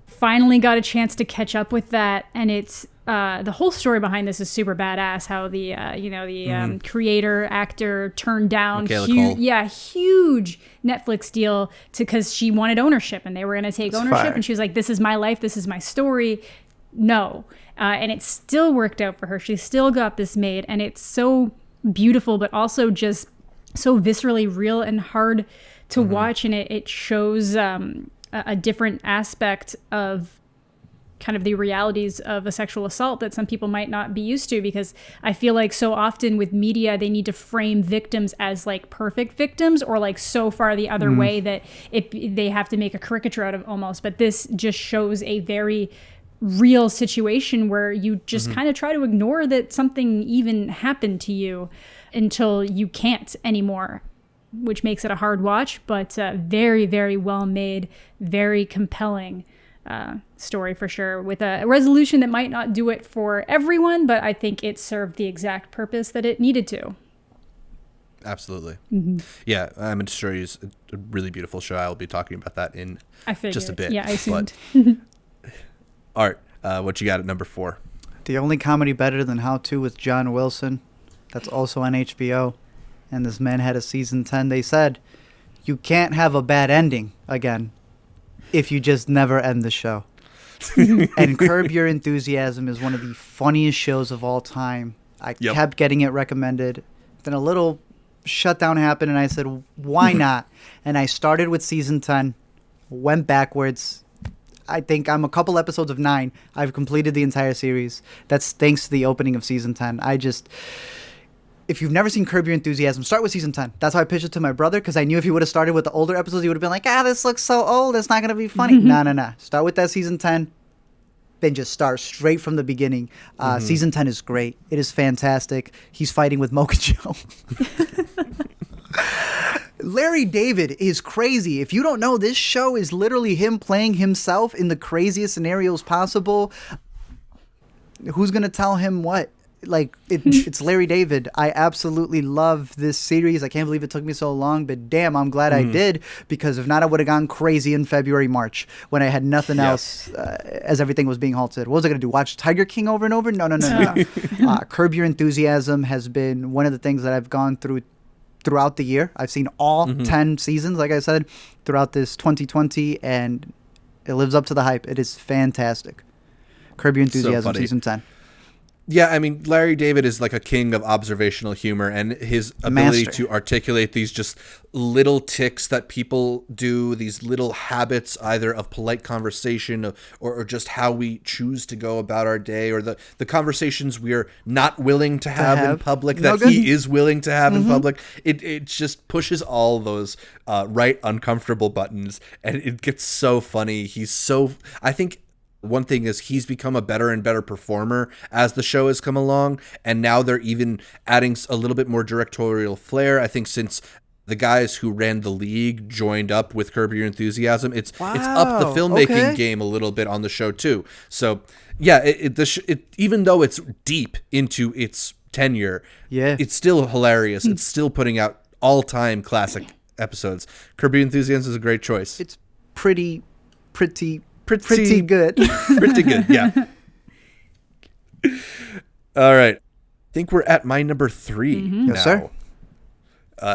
Finally got a chance to catch up with that, and it's the whole story behind this is super badass. How the creator actor turned down huge Netflix deal because she wanted ownership, and they were going to take ownership, and she was like, "This is my life. This is my story." No, and it still worked out for her. She still got this made, and it's so beautiful, but also just so viscerally real and hard to watch, and it shows a different aspect of kind of the realities of a sexual assault that some people might not be used to, because I feel like so often with media, they need to frame victims as like perfect victims or like so far the other way that they have to make a caricature out of almost. But this just shows a very real situation where you just kind of try to ignore that something even happened to you until you can't anymore. which makes it a hard watch, but very, very well made, very compelling story for sure, with a resolution that might not do it for everyone, but I think it served the exact purpose that it needed to. Absolutely. Mm-hmm. Yeah, I'm going to show you a really beautiful show. I'll be talking about that in just a bit. Yeah, I assumed. Art, what you got at number 4? The only comedy better than How To with John Wilson. That's also on HBO. And this man had a season 10. They said, you can't have a bad ending again if you just never end the show. And Curb Your Enthusiasm is one of the funniest shows of all time. I kept getting it recommended. Then a little shutdown happened, and I said, why not? And I started with season 10, went backwards. I think I'm a couple episodes of 9. I've completed the entire series. That's thanks to the opening of season 10. If you've never seen Curb Your Enthusiasm, start with season 10. That's how I pitched it to my brother, because I knew if he would have started with the older episodes, he would have been like, this looks so old. It's not going to be funny. No. Start with that season 10. Then just start straight from the beginning. Season 10 is great. It is fantastic. He's fighting with Mocha Joe. Larry David is crazy. If you don't know, this show is literally him playing himself in the craziest scenarios possible. Who's going to tell him what? It's Larry David. I absolutely love this series. I can't believe it took me so long, but damn, I'm glad I did, because if not, I would have gone crazy in February, March, when I had nothing else as everything was being halted. What was I going to do? Watch Tiger King over and over? No. Curb Your Enthusiasm has been one of the things that I've gone throughout the year. I've seen all 10 seasons, like I said, throughout this 2020, and it lives up to the hype. It is fantastic. Curb Your Enthusiasm, season 10. Yeah, I mean, Larry David is like a king of observational humor, and his ability to articulate these just little tics that people do, these little habits, either of polite conversation or just how we choose to go about our day, or the conversations we're not willing to have in public that he is willing to have in public. It just pushes all those right uncomfortable buttons, and it gets so funny. I think one thing is he's become a better and better performer as the show has come along, and now they're even adding a little bit more directorial flair. I think since the guys who ran The League joined up with Curb Your Enthusiasm, it's up the filmmaking game a little bit on the show too. So yeah, even though it's deep into its tenure, it's still hilarious. It's still putting out all-time classic episodes. Curb Your Enthusiasm is a great choice. It's pretty good. Pretty good, yeah. All right. I think we're at my number 3 now. Yes, sir.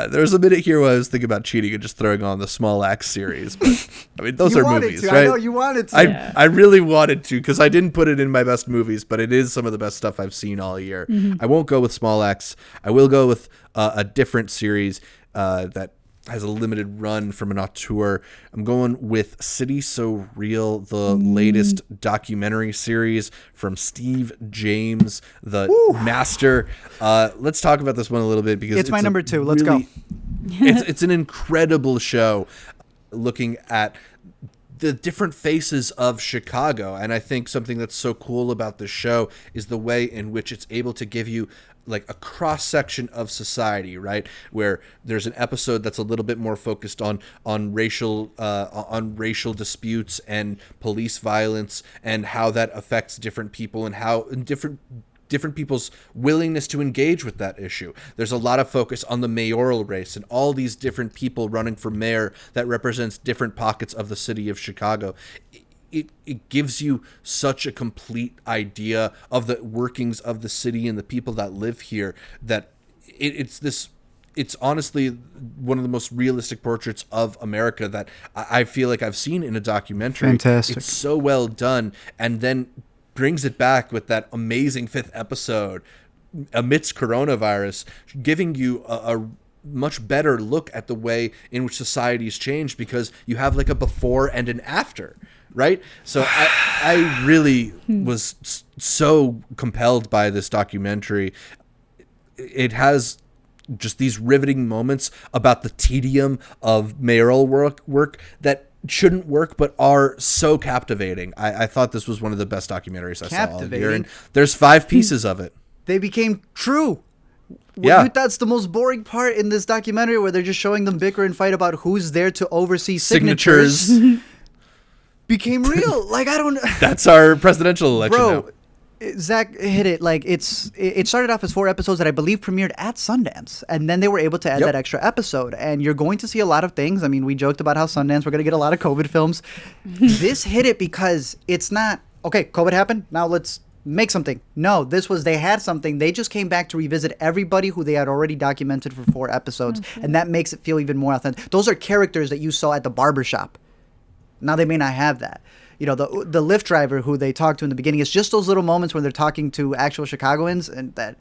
There was a minute here where I was thinking about cheating and just throwing on the Small Axe series. But, I mean, those are movies, right? I know you wanted to. I really wanted to, because I didn't put it in my best movies, but it is some of the best stuff I've seen all year. I won't go with Small Axe. I will go with a different series that has a limited run from an auteur. I'm going with City So Real, the latest documentary series from Steve James, the master. Let's talk about this one a little bit, because it's my number 2. Let's go. It's an incredible show looking at the different faces of Chicago. And I think something that's so cool about this show is the way in which it's able to give you like a cross section of society, right? Where there's an episode that's a little bit more focused on racial disputes and police violence, and how that affects different people, and how different people's willingness to engage with that issue. There's a lot of focus on the mayoral race and all these different people running for mayor that represents different pockets of the city of Chicago. It gives you such a complete idea of the workings of the city and the people that live here, that it's honestly one of the most realistic portraits of America that I feel like I've seen in a documentary. Fantastic. It's so well done, and then brings it back with that amazing 5th episode amidst coronavirus, giving you a much better look at the way in which society's changed, because you have like a before and an after. Right? So I really was so compelled by this documentary. It has just these riveting moments about the tedium of mayoral work that shouldn't work but are so captivating. I thought this was one of the best documentaries I saw all year. And there's 5 pieces of it. They became true. Yeah. That's the most boring part in this documentary, where they're just showing them bicker and fight about who's there to oversee signatures. Became real. Like, I don't. That's our presidential election now. Zach hit it. Like, it started off as 4 episodes that I believe premiered at Sundance, and then they were able to add that extra episode. And you're going to see a lot of things. I mean, we joked about how Sundance, we're going to get a lot of COVID films. This hit it because it's not, okay, COVID happened, now let's make something. No, this was, they had something. They just came back to revisit everybody who they had already documented for 4 episodes. And that makes it feel even more authentic. Those are characters that you saw at the barbershop. Now they may not have that. You know, the Lyft driver who they talked to in the beginning, it's just those little moments when they're talking to actual Chicagoans, and that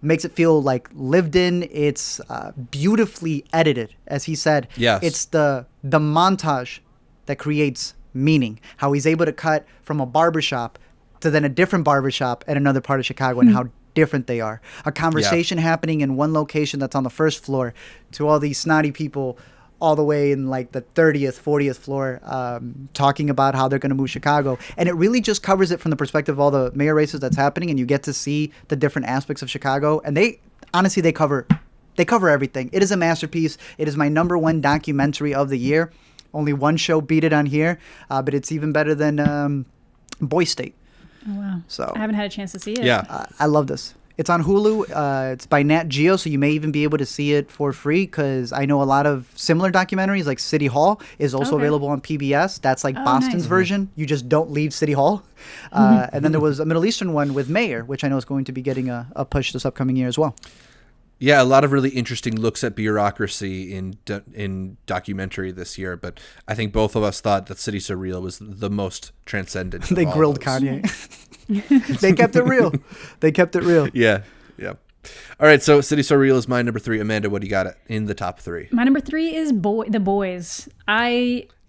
makes it feel like lived in. It's beautifully edited, as he said. Yes. It's the montage that creates meaning. How he's able to cut from a barbershop to then a different barbershop at another part of Chicago, and how different they are. A conversation happening in one location that's on the first floor to all these snotty people all the way in like the 30th, 40th floor, talking about how they're going to move Chicago. And it really just covers it from the perspective of all the mayor races that's happening, and you get to see the different aspects of Chicago. And they cover everything. It is a masterpiece. It is my #1 documentary of the year. Only one show beat it on here, but it's even better than Boy State. Oh, wow. So I haven't had a chance to see it. Yeah. I love this. It's on Hulu. It's by Nat Geo, so you may even be able to see it for free, because I know a lot of similar documentaries, like City Hall, is also available on PBS. That's like Boston's nice. version. You just don't leave City Hall. And then there was a Middle Eastern one with Mayor, which I know is going to be getting a push this upcoming year as well. Yeah, a lot of really interesting looks at bureaucracy in documentary this year, but I think both of us thought that City Surreal was the most transcendent. They grilled Kanye. They kept it real. They kept it real. Yeah. All right, so City Surreal is my #3. Amanda, what do you got in the top 3? My #3 is The Boys.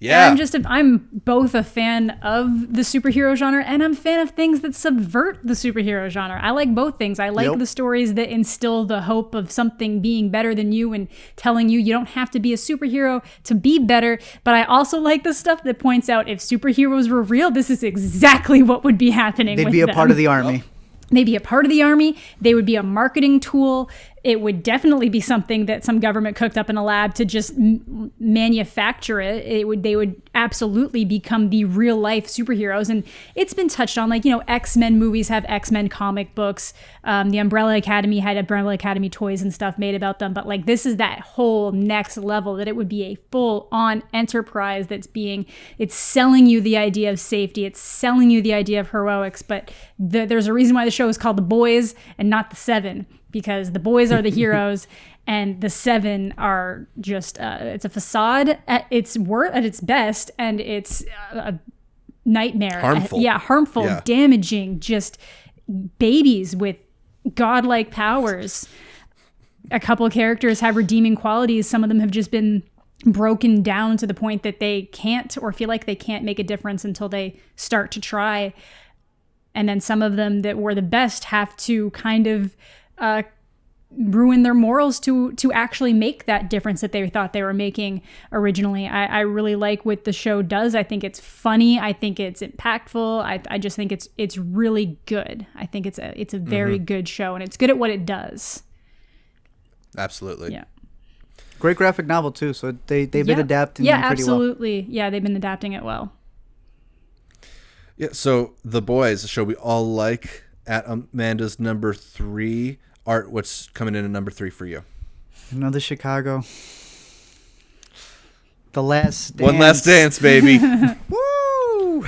Yeah. I'm both a fan of the superhero genre, and I'm a fan of things that subvert the superhero genre. I like both things. I like the stories that instill the hope of something being better than you and telling you don't have to be a superhero to be better. But I also like the stuff that points out if superheroes were real, this is exactly what would be happening. They'd be a part of the army. They'd be a part of the army. They would be a marketing tool. It would definitely be something that some government cooked up in a lab to just manufacture it. They would absolutely become the real life superheroes. And it's been touched on, like, X-Men movies have X-Men comic books. The Umbrella Academy had Umbrella Academy toys and stuff made about them. But like, this is that whole next level, that it would be a full-on enterprise it's selling you the idea of safety. It's selling you the idea of heroics. But there's a reason why the show is called The Boys and not The Seven. Because the boys are the heroes, and the 7 are just it's a facade at its best, and it's a nightmare. Harmful. Harmful, damaging, just babies with godlike powers. A couple of characters have redeeming qualities. Some of them have just been broken down to the point that they can't, or feel like they can't, make a difference until they start to try. And then some of them that were the best have to kind of ruin their morals to actually make that difference that they thought they were making originally. I really like what the show does. I think it's funny. I think it's impactful. I just think it's really good. I think it's a very good show, and it's good at what it does. Absolutely. Yeah. Great graphic novel too. So they've been adapting them pretty well. Absolutely. Yeah, they've been adapting it well. Yeah. So The Boys, a show we all like. At Amanda's #3, Art, what's coming in at #3 for you? Another Chicago. The Last Dance. One Last Dance, baby. Woo!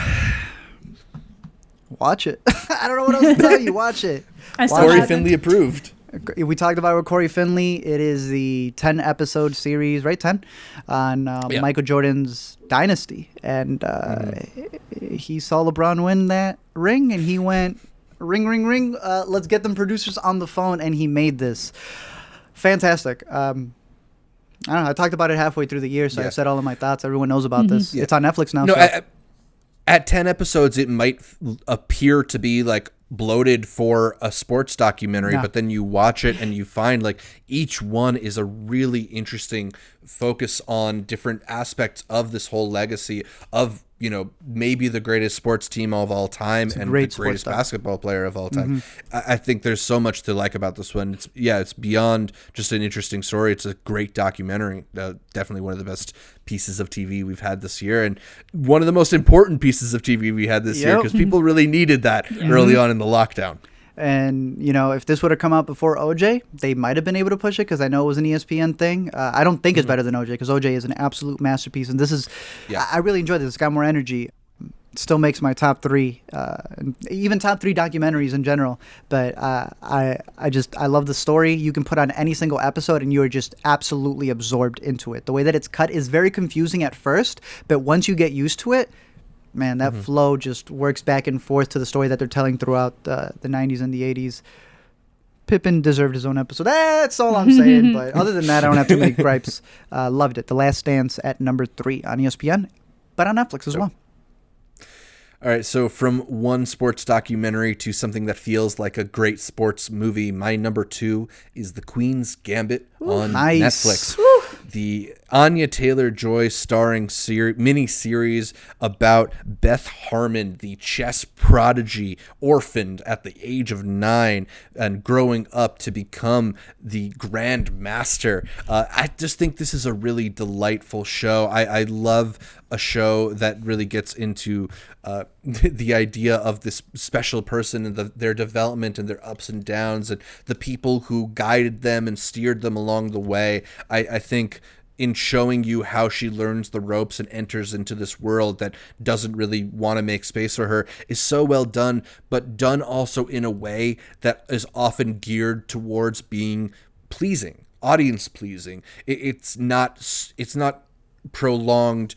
Watch it. I don't know what else to tell you. Watch it. Corey Finley approved. We talked about it with Corey Finley. It is the 10-episode series, right? 10 on Michael Jordan's dynasty, and he saw LeBron win that ring, and he went, ring, ring, ring. Let's get them producers on the phone, and he made this. Fantastic. I don't know. I talked about it halfway through the year, so I've said all of my thoughts. Everyone knows about this. Yeah. It's on Netflix now. No, so. At 10 episodes, it might appear to be like bloated for a sports documentary, but then you watch it and you find like each one is a really interesting focus on different aspects of this whole legacy of maybe the greatest sports team of all time and the greatest basketball player of all time. I think there's so much to like about this one. It's beyond just an interesting story. It's a great documentary. Definitely one of the best pieces of TV we've had this year, and one of the most important pieces of TV we had this year, because people really needed that early on in the lockdown. And, if this would have come out before OJ, they might have been able to push it, because I know it was an ESPN thing. I don't think it's better than OJ, because OJ is an absolute masterpiece. And this is, I really enjoyed this. It's got more energy. Still makes my top 3, even top 3 documentaries in general. But I love the story. You can put on any single episode and you are just absolutely absorbed into it. The way that it's cut is very confusing at first, but once you get used to it, man, that flow just works back and forth to the story that they're telling throughout the 90s and the 80s. Pippin deserved his own episode. That's all I'm saying. But other than that, I don't have too many gripes. Loved it. The Last Dance at number 3 on ESPN, but on Netflix as well. All right, so from one sports documentary to something that feels like a great sports movie, my number 2 is The Queen's Gambit on Netflix. The Anya Taylor-Joy starring mini-series about Beth Harmon, the chess prodigy, orphaned at the age of 9 and growing up to become the Grand Master. I just think this is a really delightful show. I love a show that really gets into the idea of this special person and their development and their ups and downs and the people who guided them and steered them along the way. I think in showing you how she learns the ropes and enters into this world that doesn't really want to make space for her is so well done, but done also in a way that is often geared towards being pleasing, audience pleasing. It's not prolonged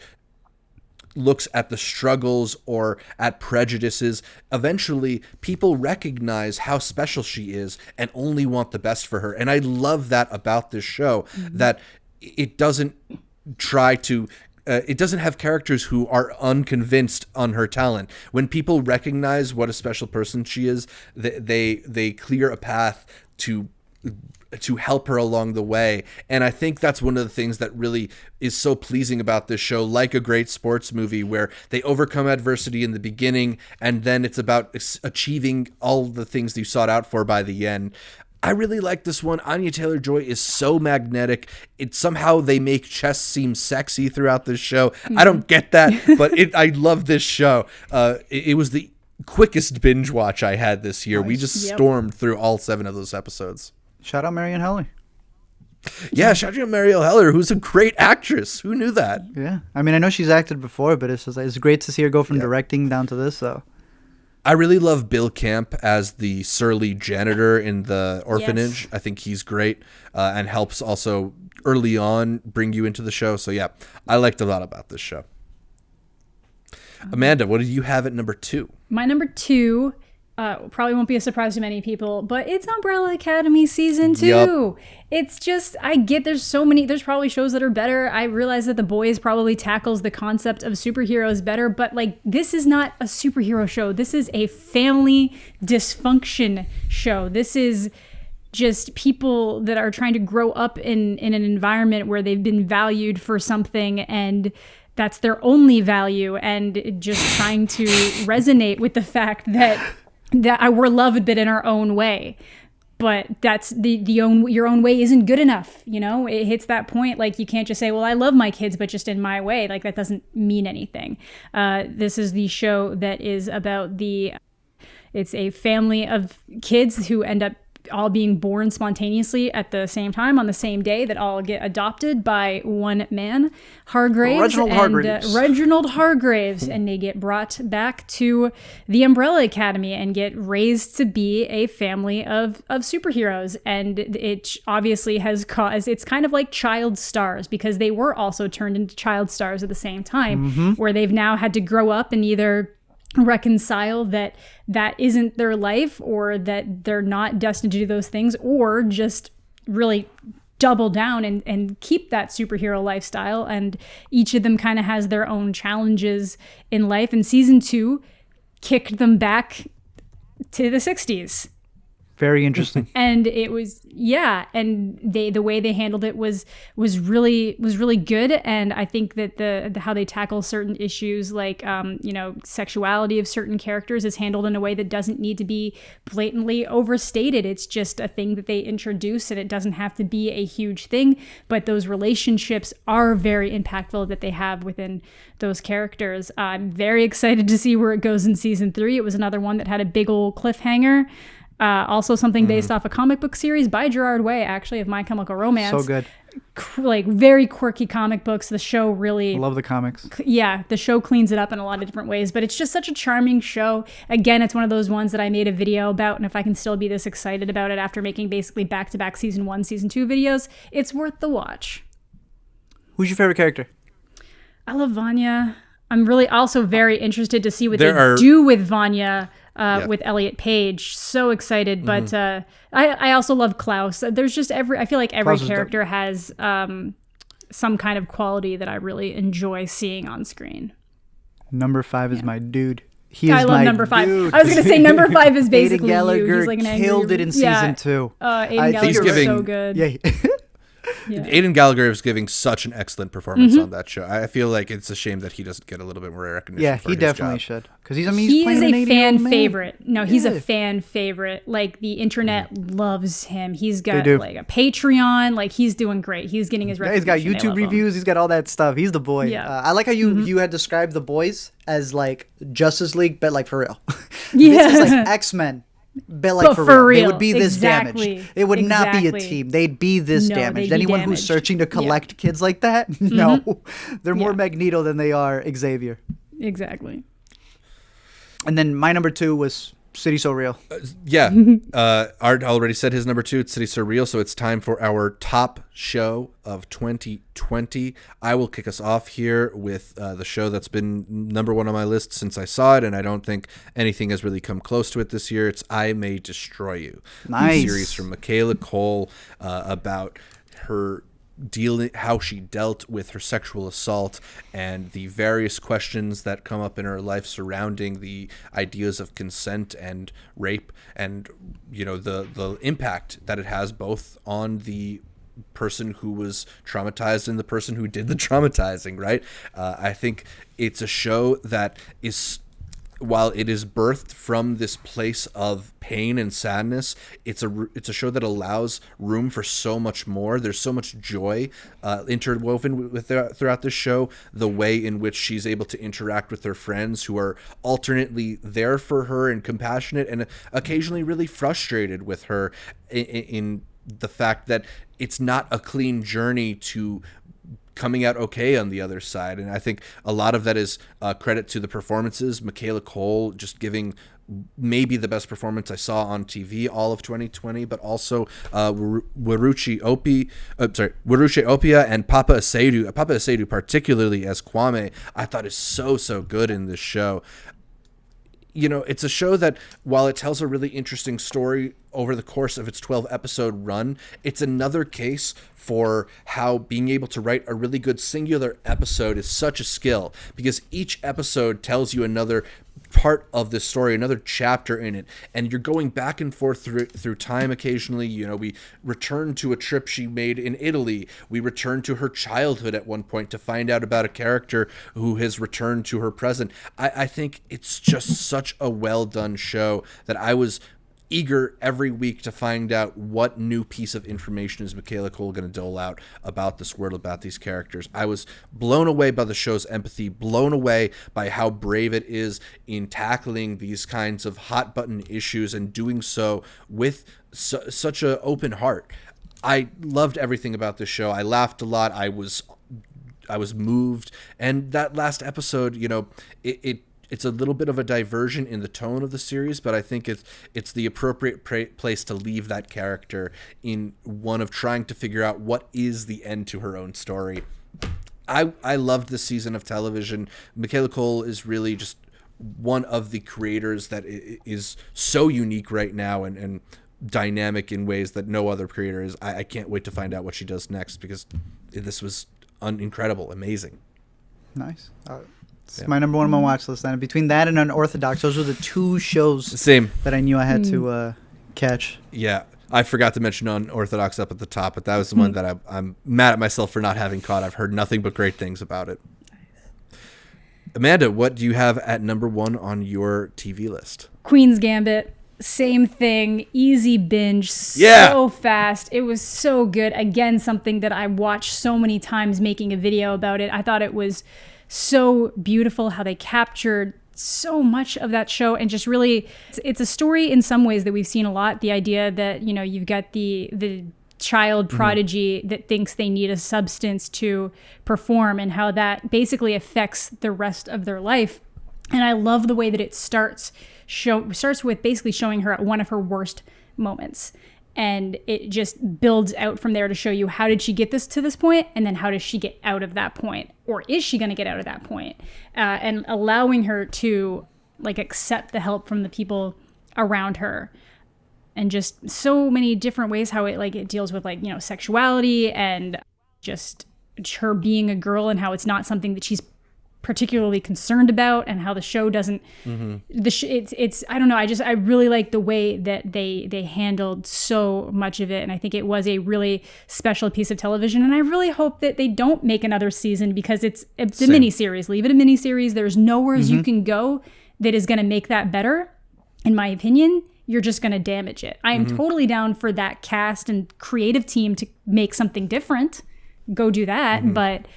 looks at the struggles or at prejudices. Eventually, people recognize how special she is and only want the best for her. And I love that about this show, that it doesn't try to it doesn't have characters who are unconvinced on her talent. When people recognize what a special person she is, they clear a path to help her along the way. And I think that's one of the things that really is so pleasing about this show, like a great sports movie where they overcome adversity in the beginning and then it's about achieving all the things you sought out for by the end. I really like this one. Anya Taylor-Joy is so magnetic. Somehow they make chess seem sexy throughout this show. I don't get that, but I love this show. It was the quickest binge watch I had this year. Nice. We just stormed through all 7 of those episodes. Shout out Marianne Heller. Yeah, shout out Marianne Heller, who's a great actress. Who knew that? Yeah. I mean, I know she's acted before, but it's great to see her go from directing down to this, so. I really love Bill Camp as the surly janitor in the orphanage. Yes. I think he's great and helps also early on bring you into the show. So, yeah, I liked a lot about this show. Amanda, what did you have at number 2? My number 2 probably won't be a surprise to many people, but it's Umbrella Academy season 2. Yep. It's just, I get there's probably shows that are better. I realize that The Boys probably tackles the concept of superheroes better, but like this is not a superhero show. This is a family dysfunction show. This is just people that are trying to grow up in an environment where they've been valued for something and that's their only value, and just trying to resonate with the fact that we're loved, but in our own way. But that's your own way isn't good enough. You know, it hits that point. Like you can't just say, well, I love my kids, but just in my way. Like that doesn't mean anything. This is the show that is about it's a family of kids who end up all being born spontaneously at the same time on the same day, that all get adopted by one man, Reginald Hargraves, and they get brought back to the Umbrella Academy and get raised to be a family of superheroes. And it obviously has caused, it's kind of like child stars, because they were also turned into child stars at the same time, where they've now had to grow up and either reconcile that isn't their life, or that they're not destined to do those things, or just really double down and keep that superhero lifestyle. And each of them kind of has their own challenges in life. And season 2 kicked them back to the 60s. Very interesting. And it was, and the way they handled it was really good. And I think that the how they tackle certain issues like sexuality of certain characters is handled in a way that doesn't need to be blatantly overstated. It's just a thing that they introduce, and it doesn't have to be a huge thing, but those relationships are very impactful that they have within those characters. I'm very excited to see where it goes in season 3. It was another one that had a big old cliffhanger. Also something based off a comic book series by Gerard Way, actually, of My Chemical Romance. So good. Like very quirky comic books. The show really... I love the comics. Yeah, the show cleans it up in a lot of different ways, but it's just such a charming show. Again, it's one of those ones that I made a video about, and if I can still be this excited about it after making basically back-to-back season 1, season 2 videos, it's worth the watch. Who's your favorite character? I love Vanya. I'm really also very interested to see what they do with Vanya. With Elliot Page, so excited. But I also love Klaus. There's just I feel like every character has some kind of quality that I really enjoy seeing on screen. Number 5 is my dude. I love number 5. Dude. I was going to say number 5 is basically Aidan Gallagher. He's like an killed it in season 2. Aidan Gallagher was so good. Yeah. Aidan Gallagher is giving such an excellent performance on that show. I feel like it's a shame that he doesn't get a little bit more recognition. Yeah, for he his definitely job. should. Because he's a fan favorite. No, he's a fan favorite. Like the internet loves him. He's got like a Patreon. Like he's doing great. He's getting his recognition. He's got YouTube reviews. He's got all that stuff. He's the boy. Yeah. I like how you had described The Boys as like Justice League, but like for real. Yeah. This is like X-Men. But like for real. They would be this damaged. It would not be a team. They'd be this damaged. Anyone who's searching to collect kids like that, no. They're more Magneto than they are Xavier. Exactly. And then my number 2 was City So Real. Art already said his number 2. It's City So Real. So it's time for our top show of 2020. I will kick us off here with the show that's been number 1 on my list since I saw it, and I don't think anything has really come close to it this year. It's I May Destroy You. Nice. A series from Michaela Cole about her how she dealt with her sexual assault and the various questions that come up in her life surrounding the ideas of consent and rape, and the impact that it has both on the person who was traumatized and the person who did the traumatizing, right? I think it's a show that is, while it is birthed from this place of pain and sadness, it's a show that allows room for so much more. There's so much joy interwoven throughout this show. The way in which she's able to interact with her friends who are alternately there for her and compassionate, and occasionally really frustrated with her in the fact that it's not a clean journey to coming out okay on the other side. And I think a lot of that is credit to the performances. Michaela Cole just giving maybe the best performance I saw on TV all of 2020, but also Waruche Opia and Papa Asedu. Papa Asedu, particularly as Kwame, I thought is so good in this show. It's a show that, while it tells a really interesting story over the course of its 12-episode run, it's another case for how being able to write a really good singular episode is such a skill, because each episode tells you another part of the story, another chapter in it, and you're going back and forth through time occasionally. We return to a trip she made in Italy. We return to her childhood at one point to find out about a character who has returned to her present. I think it's just such a well done show that I was eager every week to find out what new piece of information is Michaela Cole going to dole out about this world, about these characters. I was blown away by the show's empathy, blown away by how brave it is in tackling these kinds of hot button issues and doing so with such an open heart. I loved everything about this show. I laughed a lot. I was moved. And that last episode, it's a little bit of a diversion in the tone of the series, but I think it's the appropriate place to leave that character in one of trying to figure out what is the end to her own story. I loved this season of television. Michaela Cole is really just one of the creators that is so unique right now and dynamic in ways that no other creator is. I can't wait to find out what she does next, because this was incredible, amazing. Nice. It's my number 1 on my watch list. And between that and Unorthodox, those were the 2 shows Same. that I knew I had to catch. Yeah. I forgot to mention Unorthodox up at the top, but that was the one that I'm mad at myself for not having caught. I've heard nothing but great things about it. Amanda, what do you have at number 1 on your TV list? Queen's Gambit. Same thing. Easy binge. So fast. It was so good. Again, something that I watched so many times making a video about it. I thought it was so beautiful how they captured so much of that show, and just really, it's a story in some ways that we've seen a lot. The idea that, you know, you've got the child prodigy that thinks they need a substance to perform, and how that basically affects the rest of their life. And I love the way that it starts with basically showing her at one of her worst moments. And it just builds out from there to show you, how did she get to this point? And then how does she get out of that point? Or is she going to get out of that point? And allowing her to like accept the help from the people around her. And just so many different ways how it deals with, like, you know, sexuality and just her being a girl, and how it's not something that she's particularly concerned about, and how the show doesn't it's I don't know, I really like the way that they handled so much of it, and I think it was a really special piece of television, and I really hope that they don't make another season, because it's a miniseries. Leave it a miniseries. There's nowhere you can go that is going to make that better, in my opinion. You're just going to damage it. I am totally down for that cast and creative team to make something different. Go do that, but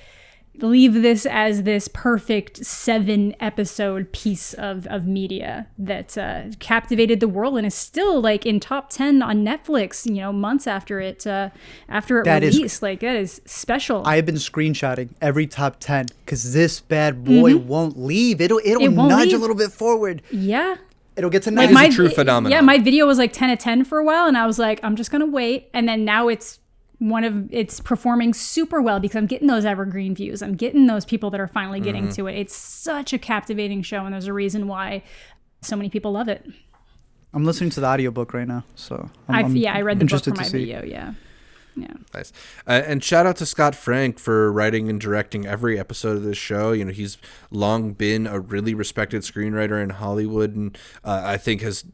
leave this as this perfect 7-episode piece of media that captivated the world and is still like in top 10 on Netflix, you know, months after it released. That is special. I have been screenshotting every top 10 because this bad boy won't leave. It'll nudge a little bit forward. Yeah. It'll get to 9. It is a true phenomenon. Yeah, my video was like 10 of 10 for a while, and I was like, I'm just gonna wait. And then now it's performing super well because I'm getting those evergreen views. I'm getting those people that are finally getting to it. It's such a captivating show, and there's a reason why so many people love it. I'm listening to the audiobook right now, so I read the book for my video. Yeah. Nice. And shout out to Scott Frank for writing and directing every episode of this show. You know, he's long been a really respected screenwriter in Hollywood, and I think has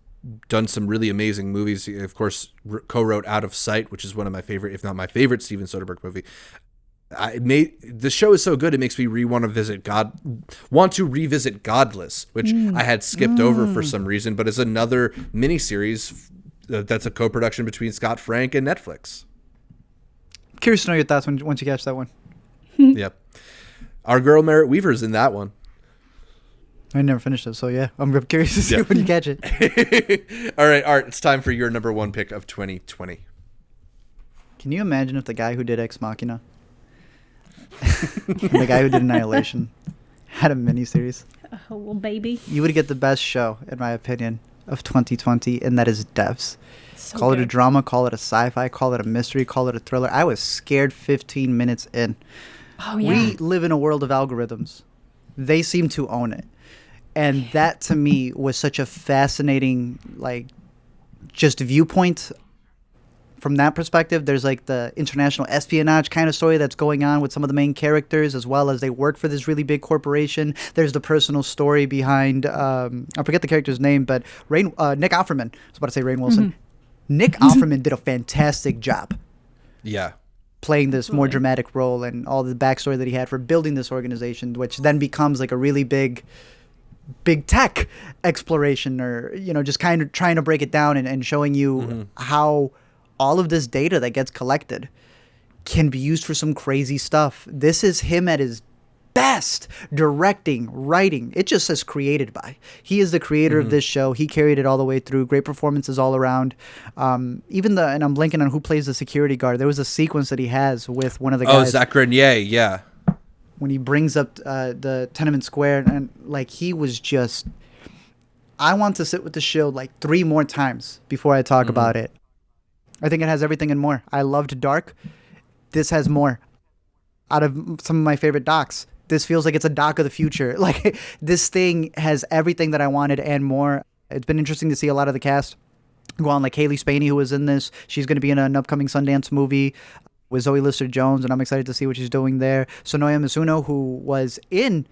done some really amazing movies. He, of course, co-wrote Out of Sight, which is one of my favorite, if not my favorite, Steven Soderbergh movie. The show is so good, it makes me want to revisit Godless, which I had skipped over for some reason, but is another miniseries that's a co-production between Scott Frank and Netflix. Curious to know your thoughts once you catch that one. Yep. Our girl Merritt Weaver's in that one. I never finished it, so yeah, I'm curious to see when you catch it. All right, Art, it's time for your number 1 pick of 2020. Can you imagine if the guy who did Ex Machina, the guy who did Annihilation, had a miniseries? Oh, well, baby. You would get the best show, in my opinion, of 2020, and that is Devs. So call good. it a drama, call it a sci-fi, call it a mystery, call it a thriller. I was scared 15 minutes in. Oh, yeah. We live in a world of algorithms. They seem to own it. And that, to me, was such a fascinating, just viewpoint. From that perspective, there's the international espionage kind of story that's going on with some of the main characters, as well as they work for this really big corporation. There's the personal story behind, I forget the character's name, but Nick Offerman. I was about to say Rainn Wilson. Nick Offerman did a fantastic job. Yeah. Playing this more dramatic role, and all the backstory that he had for building this organization, which then becomes a really big tech exploration, or, just kind of trying to break it down and showing you how all of this data that gets collected can be used for some crazy stuff. This is him at his best, directing, writing. It just says created by. He is the creator of this show. He carried it all the way through. Great performances all around. And I'm blanking on who plays the security guard. There was a sequence that he has with one of the guys. Oh, Zach Grenier, yeah. When he brings up the Tenement Square, and he was just... I want to sit with the show 3 more times before I talk about it. I think it has everything and more. I loved Dark. This has more. Out of some of my favorite docs, this feels like it's a doc of the future. This thing has everything that I wanted and more. It's been interesting to see a lot of the cast go on, Haley Spaney, who was in this. She's going to be in an upcoming Sundance movie with Zoe Lister-Jones, and I'm excited to see what she's doing there. Sonoya Mizuno, who was in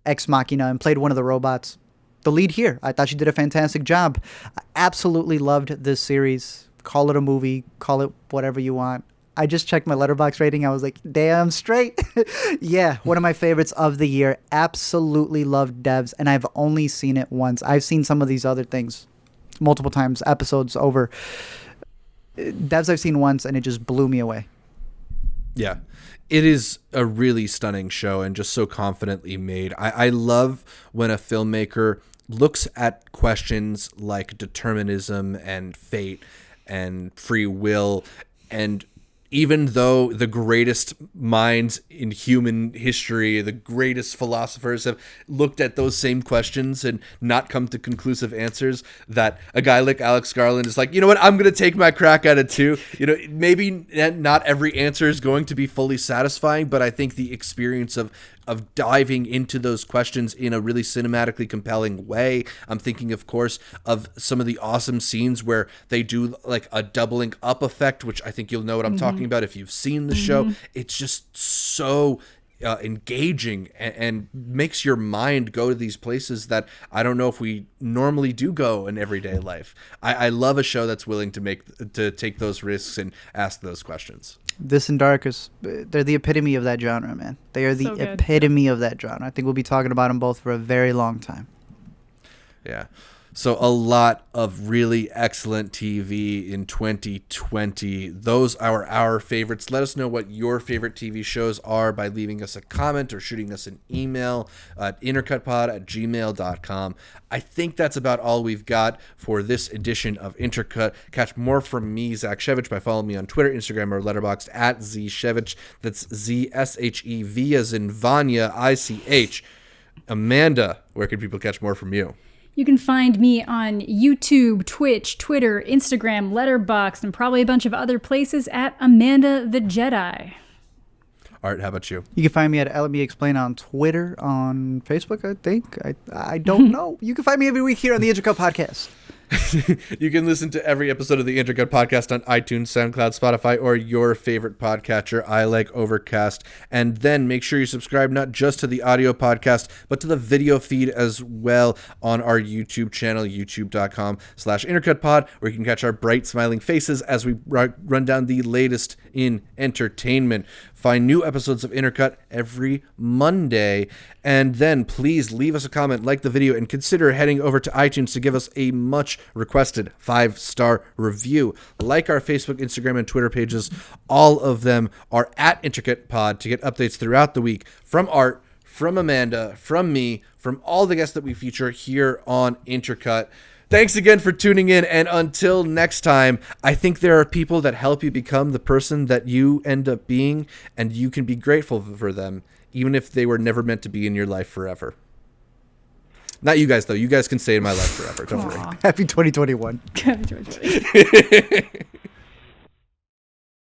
Ex Machina and played one of the robots. the lead here. I thought she did a fantastic job. I absolutely loved this series. Call it a movie, call it whatever you want. I just checked my Letterboxd rating. I was like, damn straight. Yeah, one of my favorites of the year. Absolutely loved Devs, and I've only seen it once. I've seen some of these other things multiple times, episodes over. Devs I've seen once, and it just blew me away. Yeah, it is a really stunning show and just so confidently made. I love when a filmmaker looks at questions like determinism and fate and free will, and even though the greatest minds in human history, the greatest philosophers have looked at those same questions and not come to conclusive answers, that a guy like Alex Garland is like, you know what, I'm going to take my crack at it too. You know, maybe not every answer is going to be fully satisfying, but I think the experience of diving into those questions in a really cinematically compelling way. I'm thinking, of course, of some of the awesome scenes where they do like a doubling up effect, which I think you'll know what I'm talking about if you've seen the show. It's just so engaging and makes your mind go to these places that I don't know if we normally do go in everyday life. I love a show that's willing to take those risks and ask those questions. This and Darkest, they're the epitome of that genre, man. They are the epitome of that genre. I think we'll be talking about them both for a very long time. Yeah. So a lot of really excellent TV in 2020. Those are our favorites. Let us know what your favorite TV shows are by leaving us a comment or shooting us an email at intercutpod@gmail.com. I think that's about all we've got for this edition of Intercut. Catch more from me, Zach Shevich, by following me on Twitter, Instagram, or Letterboxd at ZShevich. That's ZSHEV as in Vanya, ICH. Amanda, where can people catch more from you? You can find me on YouTube, Twitch, Twitter, Instagram, Letterboxd, and probably a bunch of other places at Amanda the Jedi. Art, how about you? You can find me at Let Me Explain on Twitter, on Facebook, I think. I don't know. You can find me every week here on the Intercut Podcast. You can listen to every episode of the Intercut Podcast on iTunes, SoundCloud, Spotify, or your favorite podcatcher. I like Overcast. And then make sure you subscribe not just to the audio podcast, but to the video feed as well on our YouTube channel, youtube.com/IntercutPod, where you can catch our bright, smiling faces as we run down the latest in entertainment. Find new episodes of Intercut every Monday. And then please leave us a comment, like the video, and consider heading over to iTunes to give us a much requested 5-star review. Like our Facebook, Instagram, and Twitter pages. All of them are at Intercut Pod to get updates throughout the week from Art, from Amanda, from me, from all the guests that we feature here on Intercut. Thanks again for tuning in, and until next time, I think there are people that help you become the person that you end up being, and you can be grateful for them, even if they were never meant to be in your life forever. Not you guys, though. You guys can stay in my life forever. Don't worry. Happy 2021. Happy 2020.